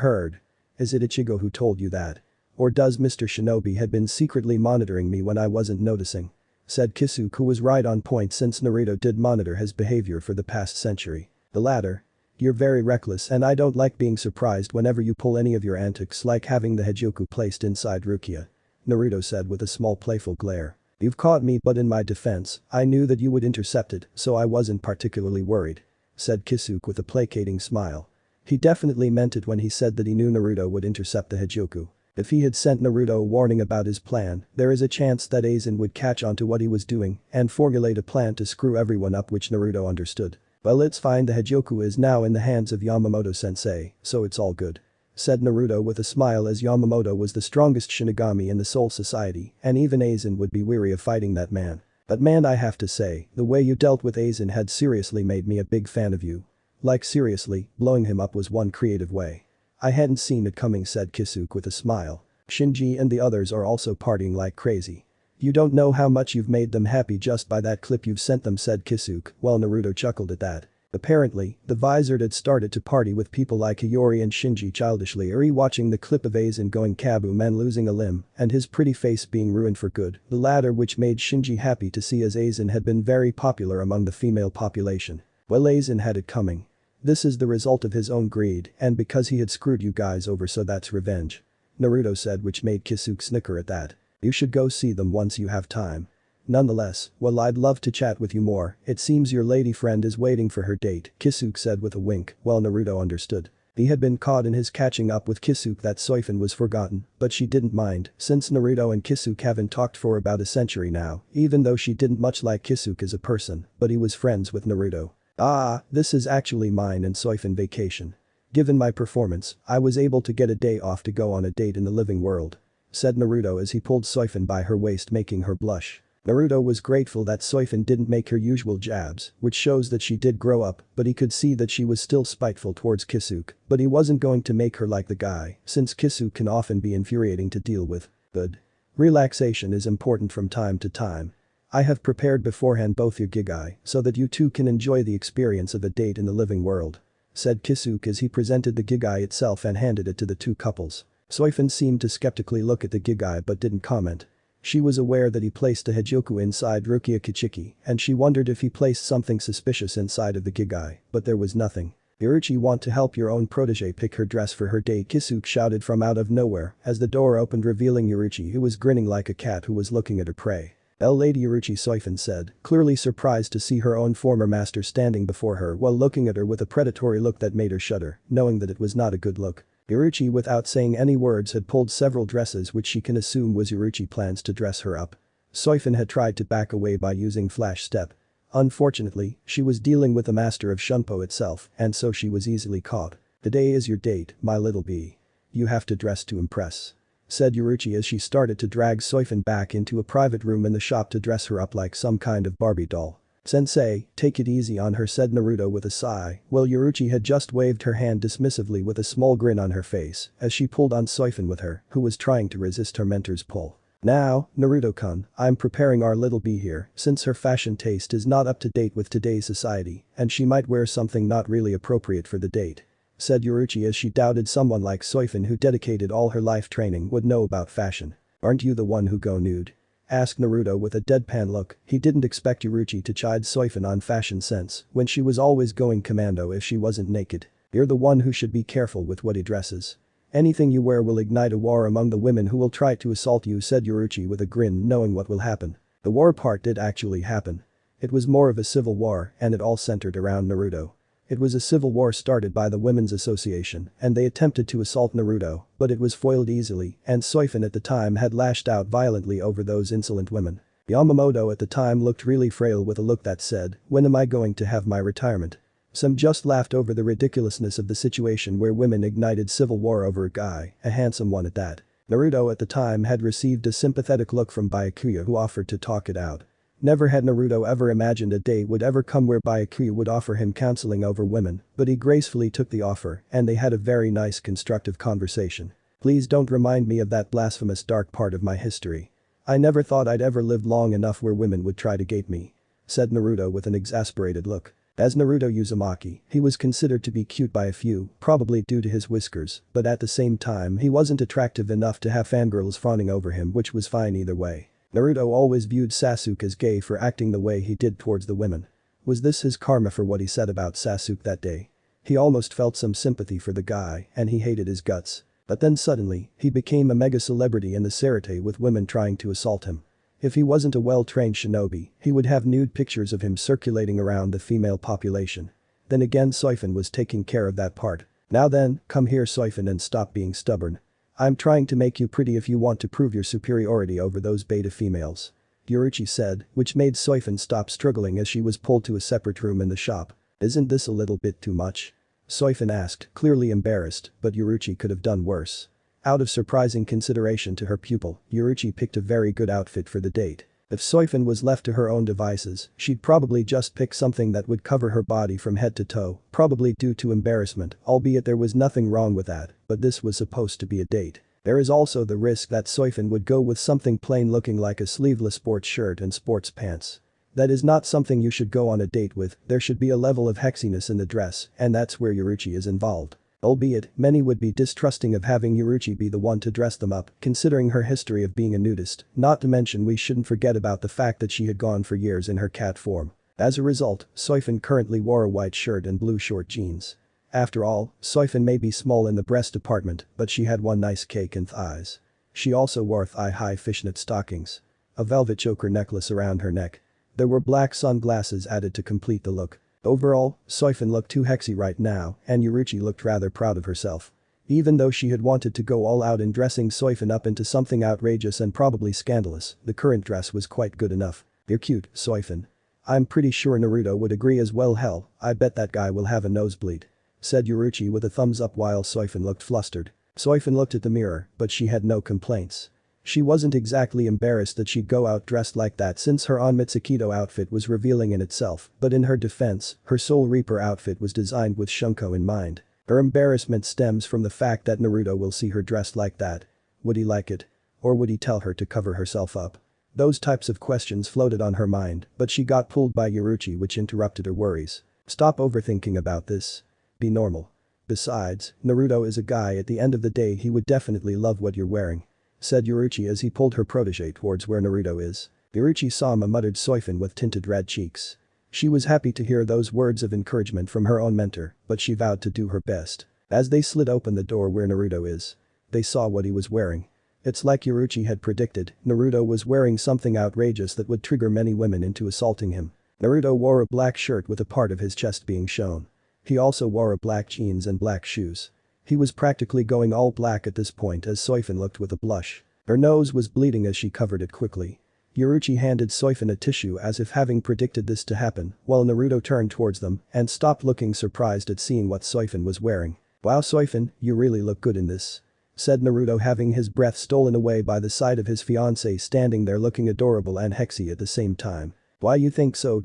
heard. Is it Ichigo who told you that? Or does Mr. Shinobi had been secretly monitoring me when I wasn't noticing? Said Kisuke, who was right on point since Naruto did monitor his behavior for the past century. The latter. You're very reckless and I don't like being surprised whenever you pull any of your antics like having the Hejioku placed inside Rukia. Naruto said with a small playful glare. You've caught me, but in my defense, I knew that you would intercept it, so I wasn't particularly worried. Said Kisuke with a placating smile. He definitely meant it when he said that he knew Naruto would intercept the Hejioku. If he had sent Naruto a warning about his plan, there is a chance that Aizen would catch on to what he was doing and formulate a plan to screw everyone up, which Naruto understood. Well, it's fine, the Hejioku is now in the hands of Yamamoto-sensei, so it's all good. Said Naruto with a smile as Yamamoto was the strongest Shinigami in the Soul Society and even Aizen would be weary of fighting that man. But man, I have to say, the way you dealt with Aizen had seriously made me a big fan of you. Like seriously, blowing him up was one creative way. I hadn't seen it coming, said Kisuke with a smile. Shinji and the others are also partying like crazy. You don't know how much you've made them happy just by that clip you've sent them, said Kisuke, while Naruto chuckled at that. Apparently, the Vizard had started to party with people like Hiyori and Shinji childishly watching the clip of Aizen going kaboom and losing a limb and his pretty face being ruined for good, the latter which made Shinji happy to see as Aizen had been very popular among the female population. Well, Aizen had it coming. This is the result of his own greed and because he had screwed you guys over, so that's revenge. Naruto said, which made Kisuke snicker at that. You should go see them once you have time. Nonetheless, well, I'd love to chat with you more, it seems your lady friend is waiting for her date, Kisuke said with a wink, while Naruto understood. He had been caught in his catching up with Kisuke that Soifin was forgotten, but she didn't mind since Naruto and Kisuke haven't talked for about a century now, even though she didn't much like Kisuke as a person, but he was friends with Naruto. Ah, this is actually mine and Soifin vacation. Given my performance, I was able to get a day off to go on a date in the living world. Said Naruto as he pulled Soifin by her waist, making her blush. Naruto was grateful that Soifin didn't make her usual jabs, which shows that she did grow up, but he could see that she was still spiteful towards Kisuke, but he wasn't going to make her like the guy, since Kisuke can often be infuriating to deal with. Good. Relaxation is important from time to time. I have prepared beforehand both your gigai so that you two can enjoy the experience of a date in the living world. Said Kisuke as he presented the gigai itself and handed it to the two couples. Soifin seemed to skeptically look at the gigai but didn't comment. She was aware that he placed a Hejioku inside Rukia Kichiki and she wondered if he placed something suspicious inside of the gigai, but there was nothing. Yuruchi, want to help your own protege pick her dress for her date, Kisuke shouted from out of nowhere as the door opened, revealing Yuruchi, who was grinning like a cat who was looking at her prey. Lady Yuruchi, Soifin said, clearly surprised to see her own former master standing before her while looking at her with a predatory look that made her shudder, knowing that it was not a good look. Yuruchi, without saying any words, had pulled several dresses which she can assume was Yuruchi plans to dress her up. Soifin had tried to back away by using flash step. Unfortunately, she was dealing with the master of Shunpo itself and so she was easily caught. Today is your date, my little bee. You have to dress to impress. Said Yuruchi as she started to drag Soifin back into a private room in the shop to dress her up like some kind of Barbie doll. Sensei, take it easy on her, said Naruto with a sigh, while Yuruchi had just waved her hand dismissively with a small grin on her face as she pulled on Soifin with her, who was trying to resist her mentor's pull. Now, Naruto-kun, I'm preparing our little bee here since her fashion taste is not up to date with today's society and she might wear something not really appropriate for the date. Said Yuruchi as she doubted someone like Soifin, who dedicated all her life training, would know about fashion. Aren't you the one who go nude? Asked Naruto with a deadpan look. He didn't expect Yuruchi to chide Soifin on fashion sense when she was always going commando if she wasn't naked. You're the one who should be careful with what he dresses. Anything you wear will ignite a war among the women who will try to assault you, said Yuruchi with a grin, knowing what will happen. The war part did actually happen. It was more of a civil war and it all centered around Naruto. It was a civil war started by the Women's Association and they attempted to assault Naruto, but it was foiled easily and Soifin at the time had lashed out violently over those insolent women. Yamamoto at the time looked really frail with a look that said, when am I going to have my retirement? Some just laughed over the ridiculousness of the situation where women ignited civil war over a guy, a handsome one at that. Naruto at the time had received a sympathetic look from Byakuya, who offered to talk it out. Never had Naruto ever imagined a day would ever come whereby a Kyuubi would offer him counseling over women, but he gracefully took the offer and they had a very nice constructive conversation. Please don't remind me of that blasphemous dark part of my history. I never thought I'd ever live long enough where women would try to gape me," said Naruto with an exasperated look. As Naruto Uzumaki, he was considered to be cute by a few, probably due to his whiskers, but at the same time he wasn't attractive enough to have fangirls fawning over him, which was fine either way. Naruto always viewed Sasuke as gay for acting the way he did towards the women. Was this his karma for what he said about Sasuke that day? He almost felt some sympathy for the guy and he hated his guts. But then suddenly, he became a mega celebrity in the Sarate with women trying to assault him. If he wasn't a well-trained shinobi, he would have nude pictures of him circulating around the female population. Then again Soifin was taking care of that part. Now then, come here Soifin and stop being stubborn. I'm trying to make you pretty if you want to prove your superiority over those beta females," Yuruchi said, which made Soifin stop struggling as she was pulled to a separate room in the shop. "Isn't this a little bit too much?" Soifin asked, clearly embarrassed, but Yuruchi could have done worse. Out of surprising consideration to her pupil, Yuruchi picked a very good outfit for the date. If Soifin was left to her own devices, she'd probably just pick something that would cover her body from head to toe, probably due to embarrassment, albeit there was nothing wrong with that, but this was supposed to be a date. There is also the risk that Soifin would go with something plain looking like a sleeveless sports shirt and sports pants. That is not something you should go on a date with, there should be a level of hexiness in the dress, and that's where Yuruchi is involved. Albeit, many would be distrusting of having Yuruchi be the one to dress them up, considering her history of being a nudist, not to mention we shouldn't forget about the fact that she had gone for years in her cat form. As a result, Soifin currently wore a white shirt and blue short jeans. After all, Soifin may be small in the breast department, but she had one nice cake and thighs. She also wore thigh-high fishnet stockings. A velvet choker necklace around her neck. There were black sunglasses added to complete the look. Overall, Soifin looked too hexy right now and Yuruchi looked rather proud of herself. Even though she had wanted to go all out in dressing Soifin up into something outrageous and probably scandalous, the current dress was quite good enough. "You're cute, Soifin. I'm pretty sure Naruto would agree as well. Hell, I bet that guy will have a nosebleed," said Yuruchi with a thumbs up while Soifin looked flustered. Soifin looked at the mirror, but she had no complaints. She wasn't exactly embarrassed that she'd go out dressed like that since her Mitsukido outfit was revealing in itself, but in her defense, her Soul Reaper outfit was designed with Shunko in mind. Her embarrassment stems from the fact that Naruto will see her dressed like that. Would he like it? Or would he tell her to cover herself up? Those types of questions floated on her mind, but she got pulled by Yuruchi, which interrupted her worries. "Stop overthinking about this. Be normal. Besides, Naruto is a guy. At the end of the day he would definitely love what you're wearing," said Yuruchi as he pulled her protege towards where Naruto is. Yuruchi-sama muttered Soifin with tinted red cheeks. She was happy to hear those words of encouragement from her own mentor, but she vowed to do her best. As they slid open the door where Naruto is, they saw what he was wearing. It's like Yuruchi had predicted, Naruto was wearing something outrageous that would trigger many women into assaulting him. Naruto wore a black shirt with a part of his chest being shown. He also wore a black jeans and black shoes. He was practically going all black at this point as Soifin looked with a blush. Her nose was bleeding as she covered it quickly. Yuruchi handed Soifin a tissue as if having predicted this to happen, while Naruto turned towards them and stopped looking surprised at seeing what Soifin was wearing. "Wow Soifin, you really look good in this," said Naruto, having his breath stolen away by the sight of his fiancée standing there looking adorable and hexy at the same time. "Why you think so?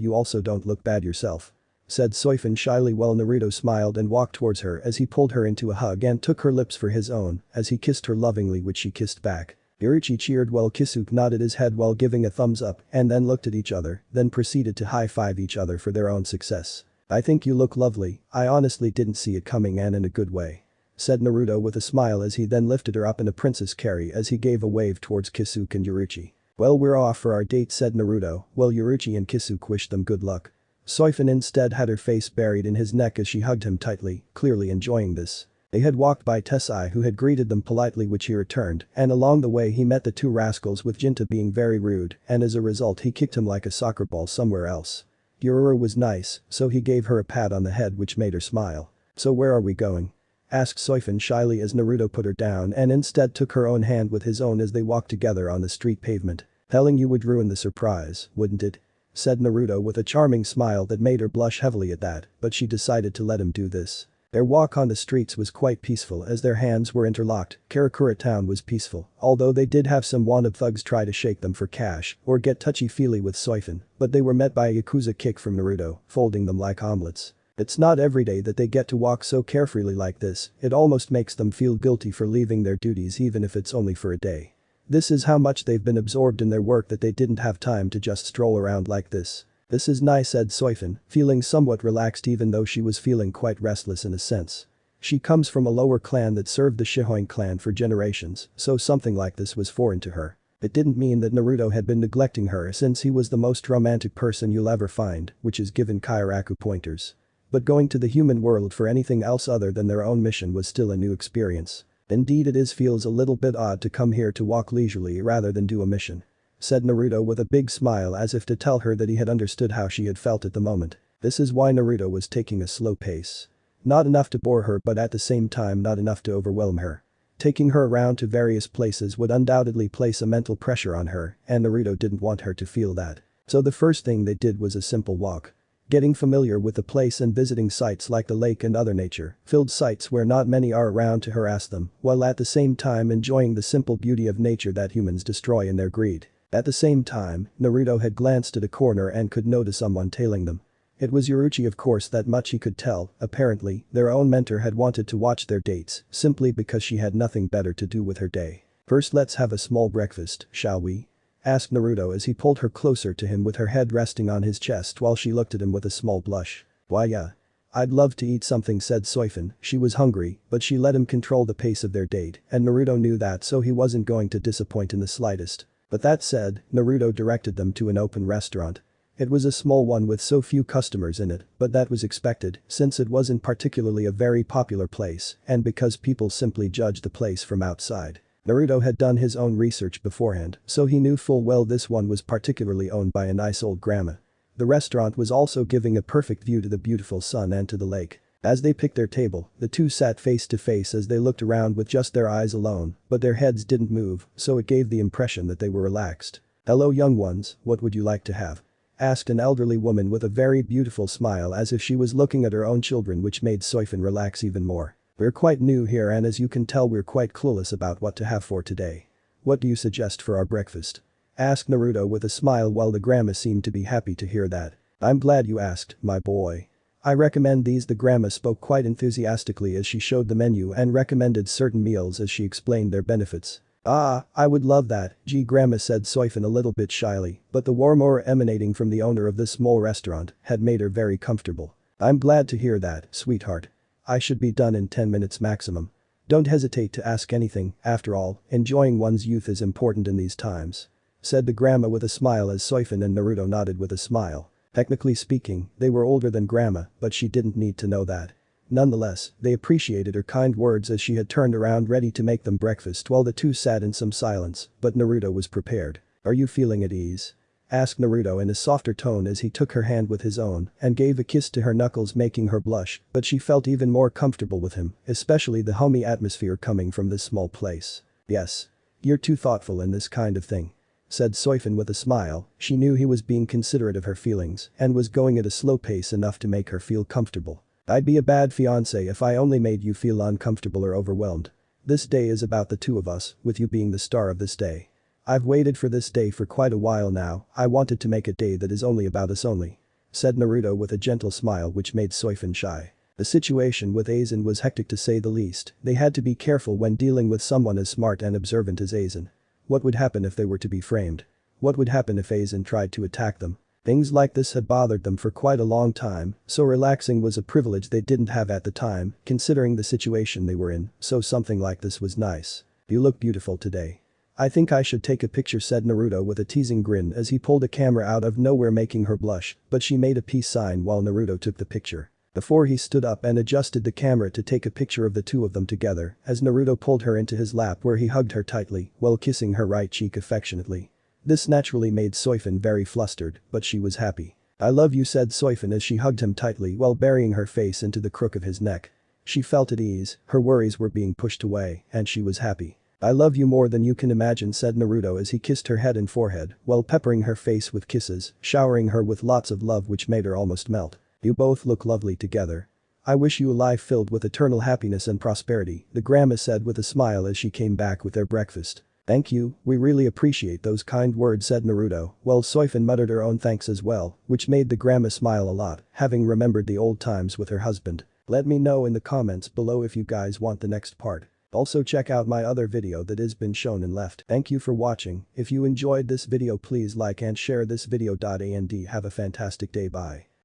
You also don't look bad yourself," said Soifin shyly while Naruto smiled and walked towards her as he pulled her into a hug and took her lips for his own as he kissed her lovingly, which she kissed back. Yuruchi cheered while Kisuke nodded his head while giving a thumbs up and then looked at each other, then proceeded to high-five each other for their own success. "I think you look lovely, I honestly didn't see it coming and in a good way," said Naruto with a smile as he then lifted her up in a princess carry as he gave a wave towards Kisuke and Yuruchi. "Well, we're off for our date," said Naruto, while Yuruchi and Kisuke wished them good luck. Soifin instead had her face buried in his neck as she hugged him tightly, clearly enjoying this. They had walked by Tessai who had greeted them politely, which he returned, and along the way he met the two rascals with Jinta being very rude and as a result he kicked him like a soccer ball somewhere else. Yurura was nice, so he gave her a pat on the head which made her smile. "So where are we going?" asked Soifin shyly as Naruto put her down and instead took her own hand with his own as they walked together on the street pavement. "Telling you would ruin the surprise, wouldn't it?" said Naruto with a charming smile that made her blush heavily at that, but she decided to let him do this. Their walk on the streets was quite peaceful as their hands were interlocked. Karakura town was peaceful, although they did have some wanted thugs try to shake them for cash or get touchy-feely with Soifin, but they were met by a Yakuza kick from Naruto, folding them like omelets. It's not every day that they get to walk so carefreely like this, it almost makes them feel guilty for leaving their duties even if it's only for a day. This is how much they've been absorbed in their work that they didn't have time to just stroll around like this. This is nice, said Soifin, feeling somewhat relaxed even though she was feeling quite restless in a sense. She comes from a lower clan that served the Shihoin clan for generations, so something like this was foreign to her. It didn't mean that Naruto had been neglecting her since he was the most romantic person you'll ever find, which is given Kairaku pointers. But going to the human world for anything else other than their own mission was still a new experience. Indeed it feels a little bit odd to come here to walk leisurely rather than do a mission, said Naruto with a big smile as if to tell her that he had understood how she had felt at the moment. This is why Naruto was taking a slow pace. Not enough to bore her but at the same time not enough to overwhelm her. Taking her around to various places would undoubtedly place a mental pressure on her and Naruto didn't want her to feel that. So the first thing they did was a simple walk. Getting familiar with the place and visiting sites like the lake and other nature-filled sites where not many are around to harass them, while at the same time enjoying the simple beauty of nature that humans destroy in their greed. At the same time, Naruto had glanced at a corner and could notice someone tailing them. It was Yoruichi, of course, that much he could tell. Apparently, their own mentor had wanted to watch their dates simply because she had nothing better to do with her day. First let's have a small breakfast, shall we? Asked Naruto as he pulled her closer to him with her head resting on his chest while she looked at him with a small blush. Why yeah. I'd love to eat something, said Soifin. She was hungry, but she let him control the pace of their date and Naruto knew that, so he wasn't going to disappoint in the slightest. But that said, Naruto directed them to an open restaurant. It was a small one with so few customers in it, but that was expected since it wasn't particularly a very popular place and because people simply judged the place from outside. Naruto had done his own research beforehand, so he knew full well this one was particularly owned by a nice old grandma. The restaurant was also giving a perfect view to the beautiful sun and to the lake. As they picked their table, the two sat face to face as they looked around with just their eyes alone, but their heads didn't move, so it gave the impression that they were relaxed. Hello young ones, what would you like to have? Asked an elderly woman with a very beautiful smile as if she was looking at her own children, which made Soifin relax even more. We're quite new here and as you can tell we're quite clueless about what to have for today. What do you suggest for our breakfast? Asked Naruto with a smile while the grandma seemed to be happy to hear that. I'm glad you asked, my boy. I recommend these. The grandma spoke quite enthusiastically as she showed the menu and recommended certain meals as she explained their benefits. Ah, I would love that, gee, grandma, said Soifin a little bit shyly, but the warm aura emanating from the owner of this small restaurant had made her very comfortable. I'm glad to hear that, sweetheart. I should be done in 10 minutes maximum. Don't hesitate to ask anything, after all, enjoying one's youth is important in these times. Said the grandma with a smile as Soifin and Naruto nodded with a smile. Technically speaking, they were older than grandma, but she didn't need to know that. Nonetheless, they appreciated her kind words as she had turned around ready to make them breakfast while the two sat in some silence, but Naruto was prepared. Are you feeling at ease? Asked Naruto in a softer tone as he took her hand with his own and gave a kiss to her knuckles, making her blush, but she felt even more comfortable with him, especially the homey atmosphere coming from this small place. Yes. You're too thoughtful in this kind of thing. Said Soifin with a smile. She knew he was being considerate of her feelings and was going at a slow pace enough to make her feel comfortable. I'd be a bad fiancé if I only made you feel uncomfortable or overwhelmed. This day is about the two of us, with you being the star of this day. I've waited for this day for quite a while now. I wanted to make a day that is only about us only. Said Naruto with a gentle smile which made Soifin shy. The situation with Aizen was hectic to say the least. They had to be careful when dealing with someone as smart and observant as Aizen. What would happen if they were to be framed? What would happen if Aizen tried to attack them? Things like this had bothered them for quite a long time, so relaxing was a privilege they didn't have at the time, considering the situation they were in, so something like this was nice. You look beautiful today. I think I should take a picture, said Naruto with a teasing grin as he pulled a camera out of nowhere, making her blush, but she made a peace sign while Naruto took the picture. Before he stood up and adjusted the camera to take a picture of the two of them together as Naruto pulled her into his lap where he hugged her tightly while kissing her right cheek affectionately. This naturally made Soifin very flustered, but she was happy. I love you, said Soifin as she hugged him tightly while burying her face into the crook of his neck. She felt at ease, her worries were being pushed away, and she was happy. I love you more than you can imagine, said Naruto as he kissed her head and forehead while peppering her face with kisses, showering her with lots of love which made her almost melt. You both look lovely together. I wish you a life filled with eternal happiness and prosperity, the grandma said with a smile as she came back with their breakfast. Thank you, we really appreciate those kind words, said Naruto, while Soifin muttered her own thanks as well, which made the grandma smile a lot, having remembered the old times with her husband. Let me know in the comments below if you guys want the next part. Also check out my other video that has been shown and left. Thank you for watching. If you enjoyed this video please like and share this video. And have a fantastic day. Bye.